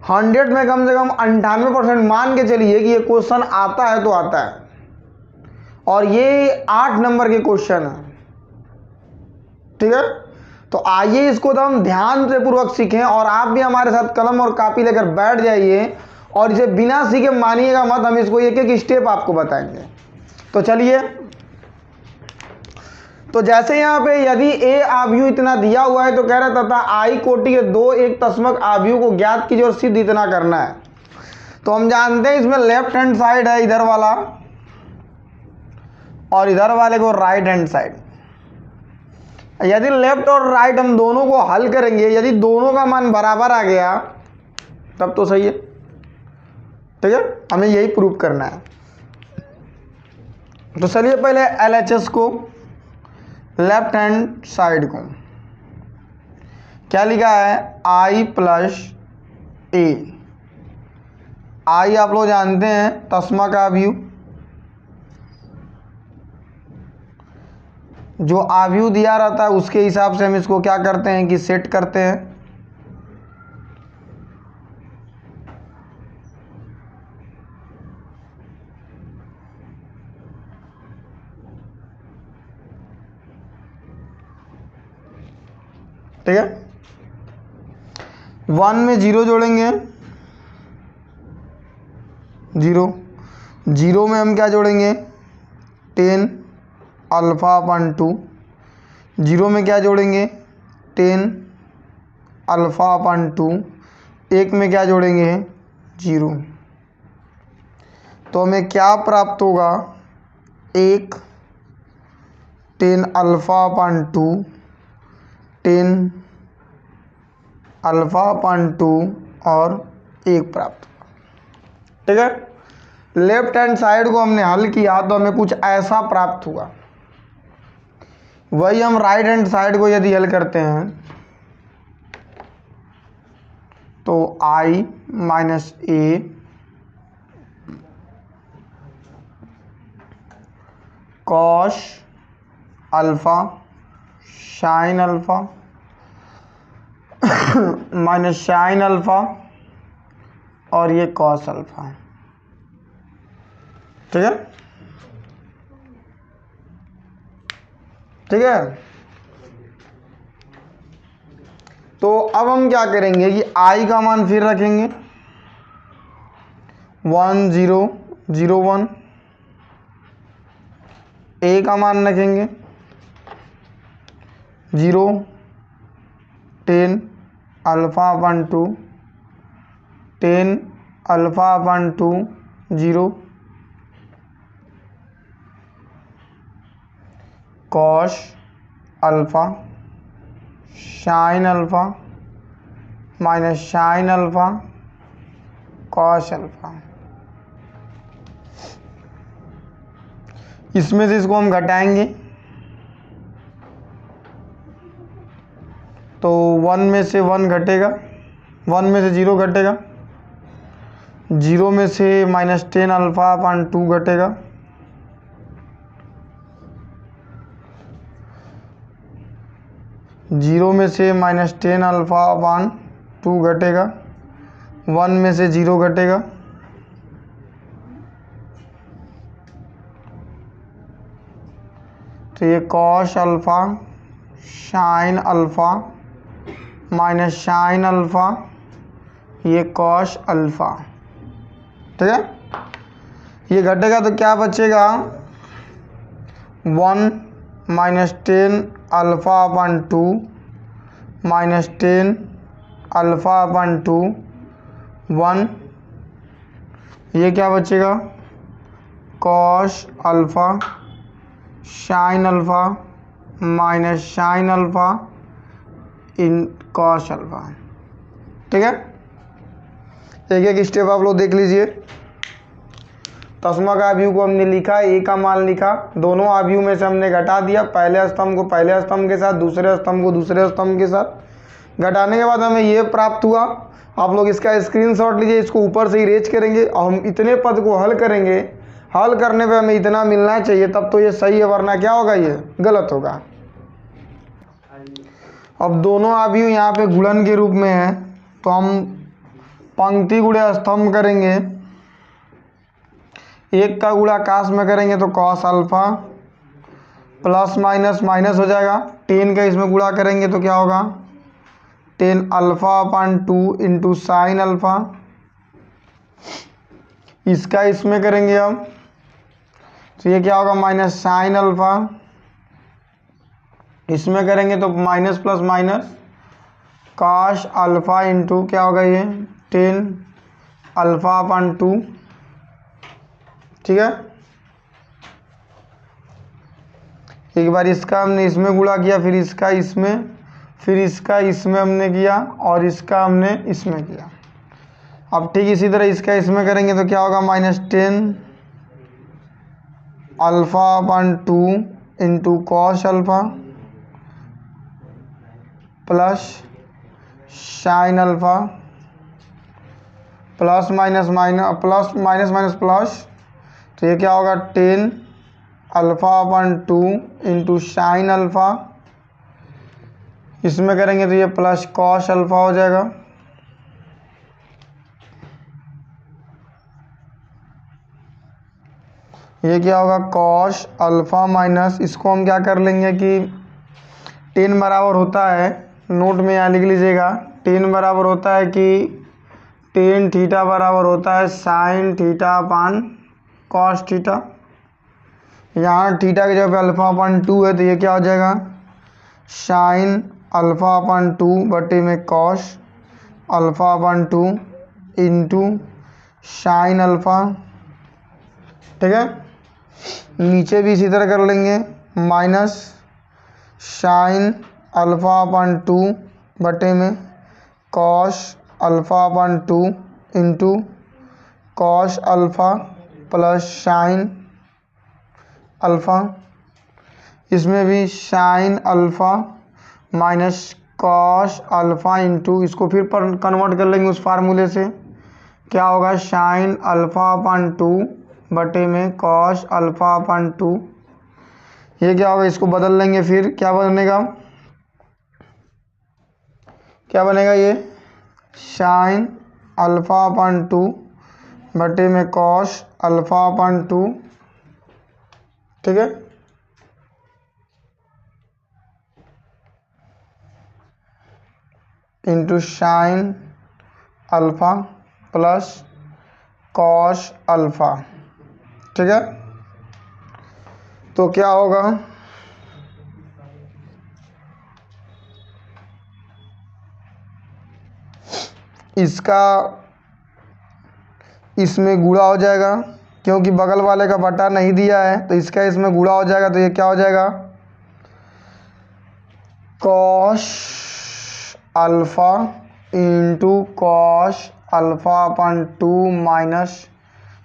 100 में कम से कम 98% मान के चलिए कि ये क्वेश्चन आता है तो आता है, और ये 8 नंबर के क्वेश्चन है। ठीक है। तो आइए इसको तो हम ध्यान से पूर्वक सीखें, और आप भी हमारे साथ कलम और कॉपी लेकर बैठ जाइए, और इसे बिना सीखे मानिएगा मत, हम इसको एक एक स्टेप आपको बताएंगे। तो चलिए, तो जैसे यहाँ पे यदि ए आव्यूह इतना दिया हुआ है तो कह रहा था आई कोटि के 2 एक तस्मक आव्यूह को ज्ञात कीजिए और सिद्ध इतना करना है। तो हम जानते हैं इसमें लेफ्ट हैंड साइड है इधर वाला, और इधर वाले को राइट हैंड साइड। यदि लेफ्ट और राइट हम दोनों को हल करेंगे, यदि दोनों का मान बराबर आ गया तब तो सही है। ठीक है, हमें यही प्रूव करना है। तो चलिए पहले LHS को, लेफ्ट हैंड साइड को क्या लिखा है, I + A। I आप लोग जानते हैं तस्मा का आव्यूह, जो आव्यूह दिया रहता है उसके हिसाब से हम इसको क्या करते हैं कि सेट करते हैं। ठीक है। 1 में 0 जोड़ेंगे, 0 में हम क्या जोड़ेंगे 10 अल्फ़ा अपन 2, 0 में क्या जोड़ेंगे 10 अल्फ़ा अपन 2, 1 में क्या जोड़ेंगे 0। तो हमें क्या प्राप्त होगा 1 10 अल्फ़ा अपन 2, 10 अल्फ़ा अपन 2 और 1 प्राप्त होगा। ठीक है। लेफ्ट हैंड साइड को हमने हल किया तो हमें कुछ ऐसा प्राप्त हुआ। वही हम राइट हैंड साइड को यदि हल करते हैं तो i minus A cos alpha sine alpha minus sine alpha और ये कॉस अल्फ़ा। ठीक है, ठीक है। तो अब हम क्या करेंगे कि i का मान फिर रखेंगे 1 0 0 1, a का मान रखेंगे 0 10 alpha upon 2, 10 alpha upon 2 0 cos alpha sine alpha minus sine alpha cos alpha. इसमें से इसको हम घटाएंगे तो 1 में से 1 घटेगा, 1 में से 0 घटेगा, 0 में से माइनस 10 अल्फ़ा अपन 2 घटेगा, 0 में से माइनस 10 अल्फ़ा अपन 2 घटेगा, 1 में से 0 घटेगा, तो ये cos alpha sine alpha minus sine alpha ये कॉस अल्फ़ा। ठीक है, ये घटेगा तो क्या बचेगा 1 minus 10 alpha upon 2 minus 10 alpha upon 2 1, ये क्या बचेगा cos alpha sine alpha minus sine alpha in cos alpha. ठीक है, एक एक स्टेप आप लोग देख लीजिए। तस्मा का आव्यूह को हमने लिखा, ए का मान लिखा, दोनों आव्यूह में से हमने घटा दिया, पहले स्तंभ को पहले स्तंभ के साथ, दूसरे स्तंभ को दूसरे स्तंभ के साथ। घटाने के बाद हमें ये प्राप्त हुआ। आप लोग इसका स्क्रीनशॉट लीजिए, इसको ऊपर से इरेज करेंगे और हम इतने पद को हल करेंगे। हल करने पे हमें इतना मिलना चाहिए तब तो ये सही है, वरना क्या होगा ये गलत होगा। अब दोनों आव्यूह यहाँ पे गुणन के रूप में है तो हम पंक्ति गुणे स्तंभ करेंगे। एक का गुणा काश में करेंगे तो cos alpha plus minus minus हो जाएगा, 10 का इसमें गुणा करेंगे तो क्या होगा 10 alpha upon 2 into sine alpha. इसका इसमें करेंगे हम तो ये क्या होगा माइनस साइन अल्फ़ा, इसमें करेंगे तो minus plus minus cos alpha into क्या होगा ये 10 अल्फ़ा अपन 2। ठीक है, एक बार इसका हमने इसमें गुणा किया, फिर इसका इसमें, फिर इसका इसमें हमने किया और इसका हमने इसमें किया। अब ठीक इसी तरह इसका इसमें करेंगे तो क्या होगा minus 10 alpha upon 2 into cos alpha plus sine alpha plus minus minus plus minus minus plus, तो ये क्या होगा 10 alpha upon 2 into sine alpha, इसमें करेंगे तो ये प्लस कॉस अल्फ़ा हो जाएगा। ये क्या होगा कॉस अल्फ़ा माइनस, इसको हम क्या कर लेंगे कि 10 बराबर होता है नोट में यहाँ लिख लीजिएगा। टेन बराबर होता है कि टेन थीटा बराबर होता है sine theta upon cos theta. यहाँ थीटा की जगह पे अल्फा अपान 2 है तो ये क्या हो जाएगा, साइन अल्फा अपान 2 बटे में कॉस अल्फा अपान 2 इंटू साइन अल्फा। ठीक है, नीचे भी इसी तरह कर लेंगे, माइनस साइन अल्फा अपान 2 बटे में कॉस अल्फा अपान 2 into cos alpha plus sine alpha. इसमें भी sine alpha minus cos alpha into, इसको फिर पर कन्वर्ट कर लेंगे उस फार्मूले से, क्या होगा साइन अल्फा अपान 2 बटे में कॉस अल्फा अपान 2। ये क्या होगा, इसको बदल लेंगे, फिर क्या बनेगा, क्या बनेगा, ये साइन अल्फा अपान 2 बटे में कॉस अल्फा अपान 2। ठीक है, into sine alpha plus cos alpha. ठीक है, तो क्या होगा, इसका इसमें गुणा हो जाएगा, क्योंकि बगल वाले का बटा नहीं दिया है तो इसका इसमें गुणा हो जाएगा। तो ये क्या हो जाएगा, cos alpha into cos alpha अपान 2 माइनस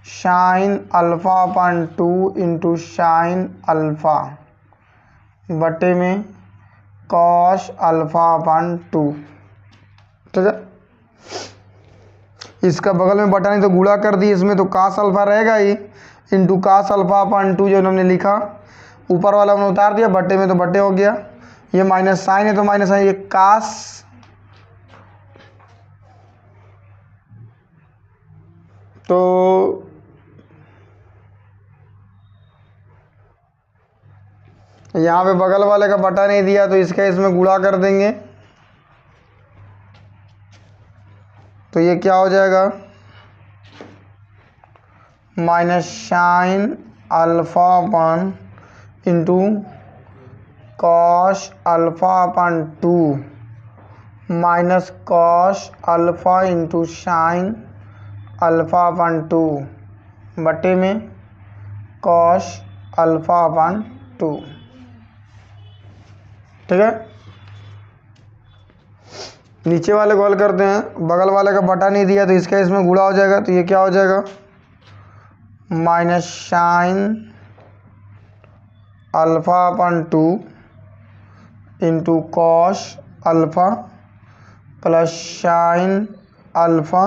साइन अल्फा अपान 2 इंटू साइन अल्फा बटे में कॉस अल्फा अपान 2। ठीक है, इसका बगल में बटा नहीं तो गुणा कर दिए, इसमें तो कास अल्फा रहेगा ही, इंटू कास अल्फा अपान 2 जो हमने लिखा, ऊपर वाला हमने उतार दिया, बटे में तो बटे हो गया, ये माइनस साइन है तो माइनस साइन, ये कास तो यहाँ पे बगल वाले का बटा नहीं दिया तो इसका इसमें गुणा कर देंगे, तो ये क्या हो जाएगा, माइनस साइन अल्फा अपान इंटू कॉस अल्फा अपान 2 minus cos alpha into sine alpha अपान 2 बटे में कॉस अल्फा अपान 2। ठीक है, नीचे वाले को हल करते हैं, बगल वाले का बटा नहीं दिया तो इसका इसमें गुणा हो जाएगा, तो ये क्या हो जाएगा, माइनस साइन अल्फा अपान 2 into cos alpha plus sine alpha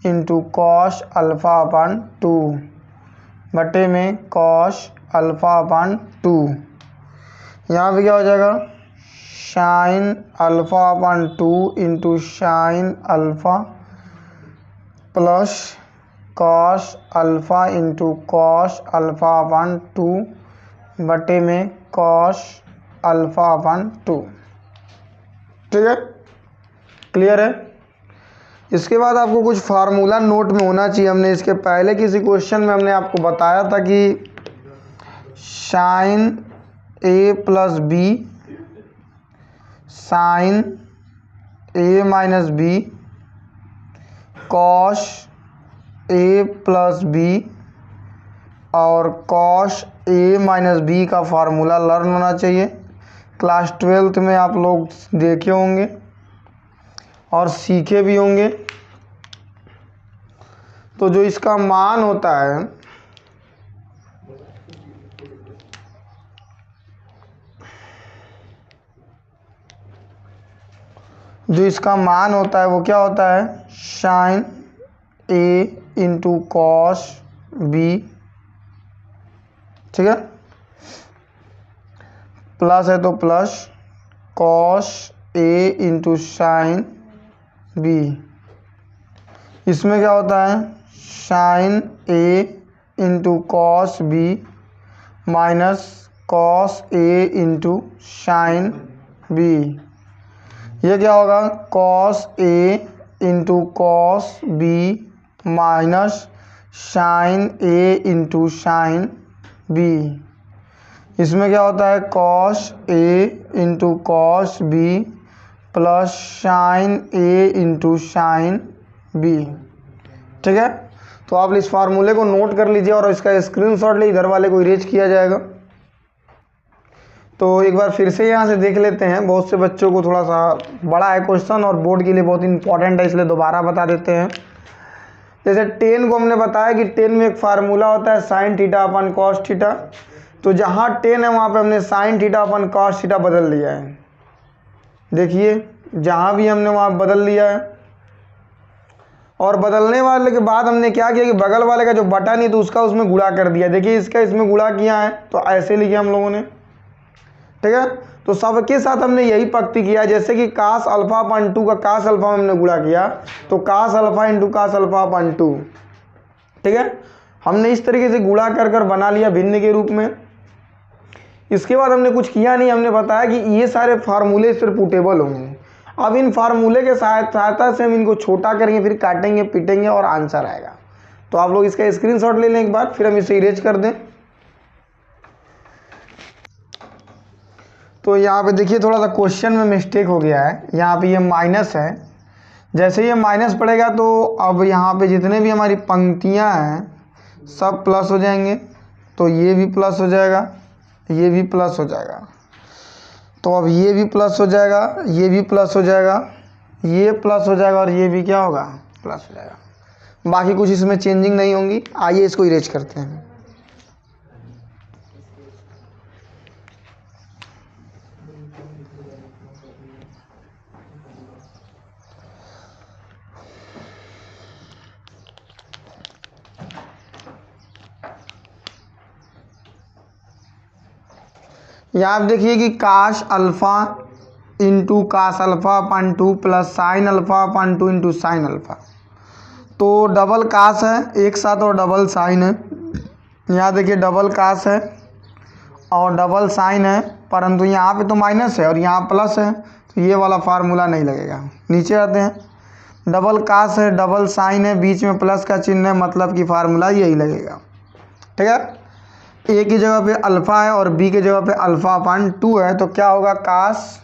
into cos alpha अपान 2 बटे में कॉस अल्फा अपान 2। यहाँ पे क्या हो जाएगा, साइन अल्फा अपान 2 into sine alpha plus cos alpha into cos alpha अपान 2 बटे में कॉस अल्फा अपान 2। ठीक है, क्लियर है। इसके बाद आपको कुछ फार्मूला नोट में होना चाहिए। हमने इसके पहले किसी क्वेश्चन में हमने आपको बताया था कि sign A plus B sign A minus B cos A plus B और कॉस ए माइनस बी का फार्मूला लर्न होना चाहिए। क्लास 12th में आप लोग देखे होंगे और सीखे भी होंगे। तो जो इसका मान होता है, वो क्या होता है, sine A into cos B. ठीक है, प्लस है तो plus cos A into sine B. इसमें क्या होता है, sine A into cos B minus cos A into sine B. ये क्या होगा, cos A into cos B minus sine A into sine B. इसमें क्या होता है, cos A into cos B plus sine A into sine B. ठीक है, तो आप इस फार्मूले को नोट कर लीजिए और इसका स्क्रीनशॉट ले, इधर वाले को इरेज किया जाएगा। तो एक बार फिर से यहाँ से देख लेते हैं, बहुत से बच्चों को थोड़ा सा बड़ा है क्वेश्चन और बोर्ड के लिए बहुत इंपॉर्टेंट है, इसलिए दोबारा बता देते हैं। जैसे टेन को हमने बताया कि टेन में एक फार्मूला होता है साइन थीटा अपन कॉस थीटा, तो जहाँ टेन है वहाँ पे हमने साइन थीटा अपन कॉस थीटा बदल दिया है। देखिए जहाँ भी हमने वहाँ बदल लिया है, और बदलने वाले के बाद हमने क्या किया कि बगल वाले का जो बटा नहीं तो उसका उसमें गुणा कर दिया। देखिए इसका इसमें गुणा किया है तो ऐसे लिखे हम लोगों ने। ठीक है, तो सबके साथ हमने यही पक्ति किया, जैसे कि कास अल्फा अपन 2 का कास अल्फा में हमने गुणा किया तो cos alpha into cos alpha upon 2। ठीक है, हमने इस तरीके से गुणा कर कर बना लिया भिन्न के रूप में। इसके बाद हमने कुछ किया नहीं, हमने बताया कि ये सारे फार्मूले सिर्फ पुटेबल होंगे। अब इन फार्मूले के सहायता से हम इनको छोटा करेंगे, फिर काटेंगे पीटेंगे और आंसर आएगा। तो आप लोग इसका स्क्रीनशॉट ले लें एक बार, फिर हम इसे इरेज कर दें। तो यहाँ पे देखिए थोड़ा सा क्वेश्चन में मिस्टेक हो गया है, यहाँ पे ये माइनस है। जैसे ये माइनस पड़ेगा तो अब यहाँ पे जितने भी हमारी पंक्तियाँ हैं सब प्लस हो जाएंगे, तो ये भी प्लस हो जाएगा, ये भी प्लस हो जाएगा। तो अब ये भी प्लस हो जाएगा, ये भी प्लस हो जाएगा, ये प्लस हो जाएगा और ये भी क्या होगा, प्लस हो जाएगा। बाकी कुछ इसमें चेंजिंग नहीं होंगी। आइए इसको इरेज करते हैं। यहाँ आप देखिए कि काश alpha into cos alpha upon 2 plus sign alpha upon 2 into sine alpha, तो डबल कास है एक साथ और डबल साइन है। यहाँ देखिए डबल कास है और डबल साइन है, परंतु यहाँ पे तो माइनस है और यहाँ प्लस है, तो ये वाला फार्मूला नहीं लगेगा। नीचे आते हैं, डबल कास है डबल साइन है, बीच में प्लस का चिन्ह है, मतलब कि फार्मूला यही लगेगा। ठीक है, ए की जगह पे अल्फ़ा है और बी की जगह पे अल्फ़ा अपन 2 है, तो क्या होगा, कास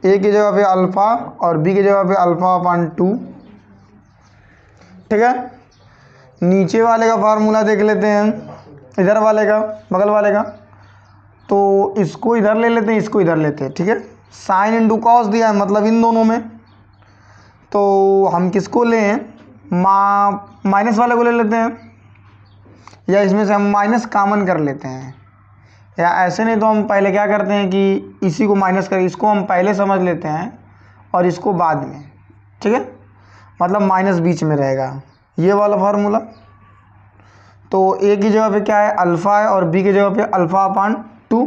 ए की जगह पे अल्फ़ा और बी की जगह पे अल्फ़ा अपन 2। ठीक है, नीचे वाले का फार्मूला देख लेते हैं, इधर वाले का, बगल वाले का। तो इसको इधर ले लेते हैं, इसको इधर लेते हैं। ठीक है, साइन इंटू कॉस दिया है, मतलब इन दोनों में। तो हम किसको लें, माइनस वाले को ले लेते हैं, या इसमें से हम माइनस कॉमन कर लेते हैं, या ऐसे नहीं तो हम पहले क्या करते हैं कि इसी को माइनस कर, इसको हम पहले समझ लेते हैं और इसको बाद में। ठीक है, मतलब माइनस बीच में रहेगा, ये वाला फार्मूला। तो ए की जगह पे क्या है, अल्फ़ा है और बी की जगह पे अल्फ़ा अपन 2।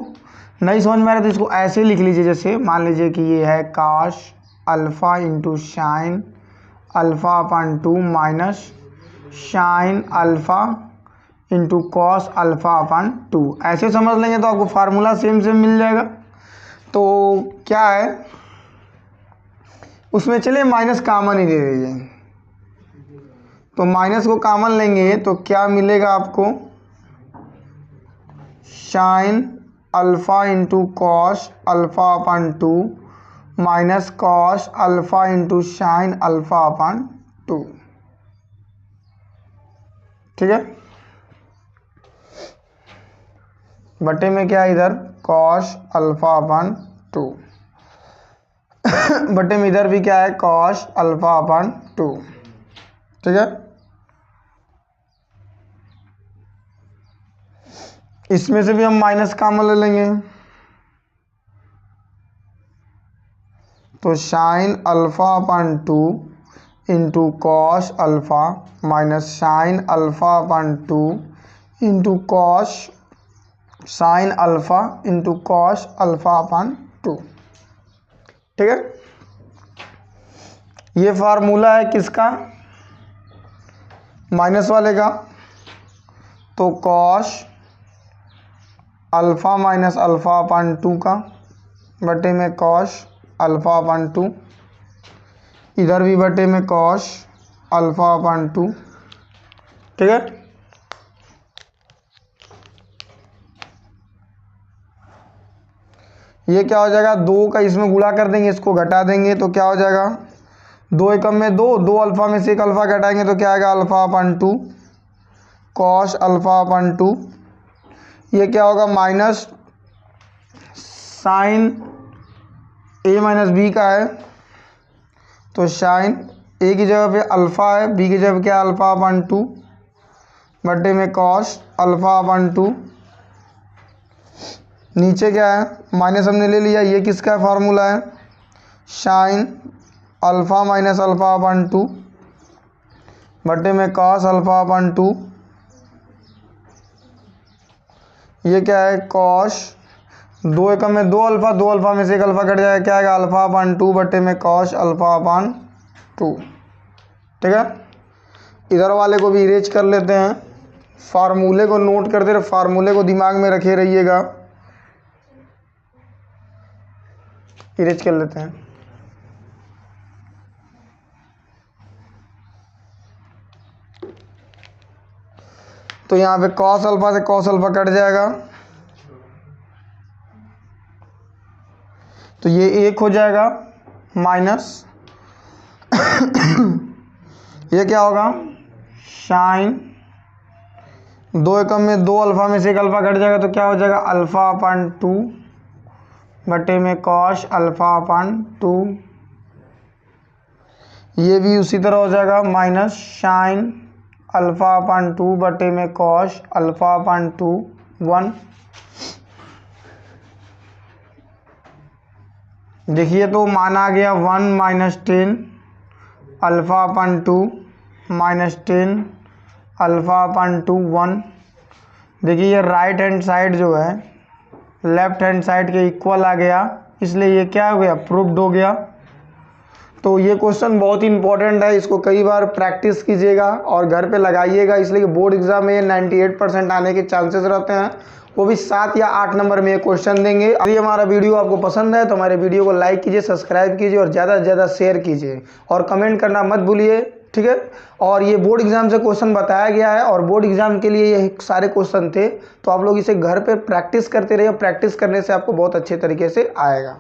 नहीं समझ में आ रहा तो इसको ऐसे लिख लीजिए, जैसे मान लीजिए कि ये है cos alpha into sine alpha upon 2 minus sine alpha into cos alpha upon 2। ऐसे समझ लेंगे तो आपको फार्मूला सेम मिल जाएगा। तो क्या है उसमें, चलिए माइनस कॉमन ही दे दीजिए, तो माइनस को कॉमन लेंगे तो क्या मिलेगा आपको, sine alpha into cos alpha upon 2 minus cos alpha into sine alpha upon 2। ठीक है, बटे में क्या है इधर, कॉस अल्फ़ा अपन 2 बटे में इधर भी क्या है, कॉस अल्फ़ा अपन 2। ठीक है, इसमें से भी हम माइनस कॉमन ले लेंगे, तो sine alpha upon 2 into cos alpha minus sine alpha upon 2 into cos sine alpha into cos alpha upon 2। ठीक है, ये फार्मूला है किसका, माइनस वाले का। तो cos alpha minus alpha upon 2 का बटे में कॉस अल्फ़ा अपन 2, इधर भी बटे में कॉस अल्फ़ा अपन 2। ठीक है, ये क्या हो जाएगा, 2 का इसमें गुणा कर देंगे, इसको घटा देंगे तो क्या हो जाएगा, 2 एकम में 2, 2 अल्फ़ा में से एक अल्फ़ा घटाएंगे तो क्या आएगा, alpha upon 2 cos alpha upon 2। ये क्या होगा, माइनस साइन ए माइनस बी का है, तो साइन ए की जगह पे अल्फ़ा है, बी की जगह पे क्या, अल्फ़ा अपन 2 बटे में कॉस अल्फ़ा अपन 2। नीचे क्या है, माइनस हमने ले लिया, ये किसका फार्मूला है, sign alpha minus alpha upon 2 बटे में कॉस अल्फ़ा अपन 2। ये क्या है, कॉस 2 एकम में 2 अल्फ़ा, 2 अल्फ़ा में से एक अल्फ़ा कट जाएगा, क्या आएगा, अल्फ़ा अपन 2 बटे में कॉस अल्फ़ा अपन 2। ठीक है, इधर वाले को भी इरेज कर लेते हैं, फार्मूले को नोट करते रहे, फार्मूले को दिमाग में रखे रहिएगा। इरेज कर लेते हैं, तो यहाँ पे कॉस अल्फ़ा से कॉस अल्फ़ा कट जाएगा, तो ये 1 हो जाएगा माइनस ये क्या होगा, साइन 2 एकम में 2 अल्फ़ा में से एक अल्फ़ा कट जाएगा तो क्या हो जाएगा, अल्फ़ा अपन 2 बटे में कॉस अल्फ़ा अपन 2। ये भी उसी तरह हो जाएगा, माइनस साइन अल्फ़ा अपन 2 बटे में कॉस अल्फ़ा अपन 2 1। देखिए तो मान आ गया 1 minus 10 alpha upon 2 minus 10 alpha upon 2 1। देखिए ये राइट हैंड साइड जो है लेफ्ट हैंड साइड के इक्वल आ गया, इसलिए ये क्या हो गया, प्रूव्ड हो गया। तो ये क्वेश्चन बहुत ही इंपॉर्टेंट है, इसको कई बार प्रैक्टिस कीजिएगा और घर पे लगाइएगा, इसलिए कि बोर्ड एग्जाम में 98% आने के चांसेस रहते हैं, वो भी 7 या 8 नंबर में ये क्वेश्चन देंगे। यदि हमारा वीडियो आपको पसंद है तो हमारे वीडियो को लाइक कीजिए, सब्सक्राइब कीजिए और ज़्यादा से ज़्यादा शेयर कीजिए और कमेंट करना मत भूलिए। ठीक है, और ये बोर्ड एग्जाम से क्वेश्चन बताया गया है और बोर्ड एग्जाम के लिए ये सारे क्वेश्चन थे, तो आप लोग इसे घर पे प्रैक्टिस करते रहिए, प्रैक्टिस करने से आपको बहुत अच्छे तरीके से आएगा।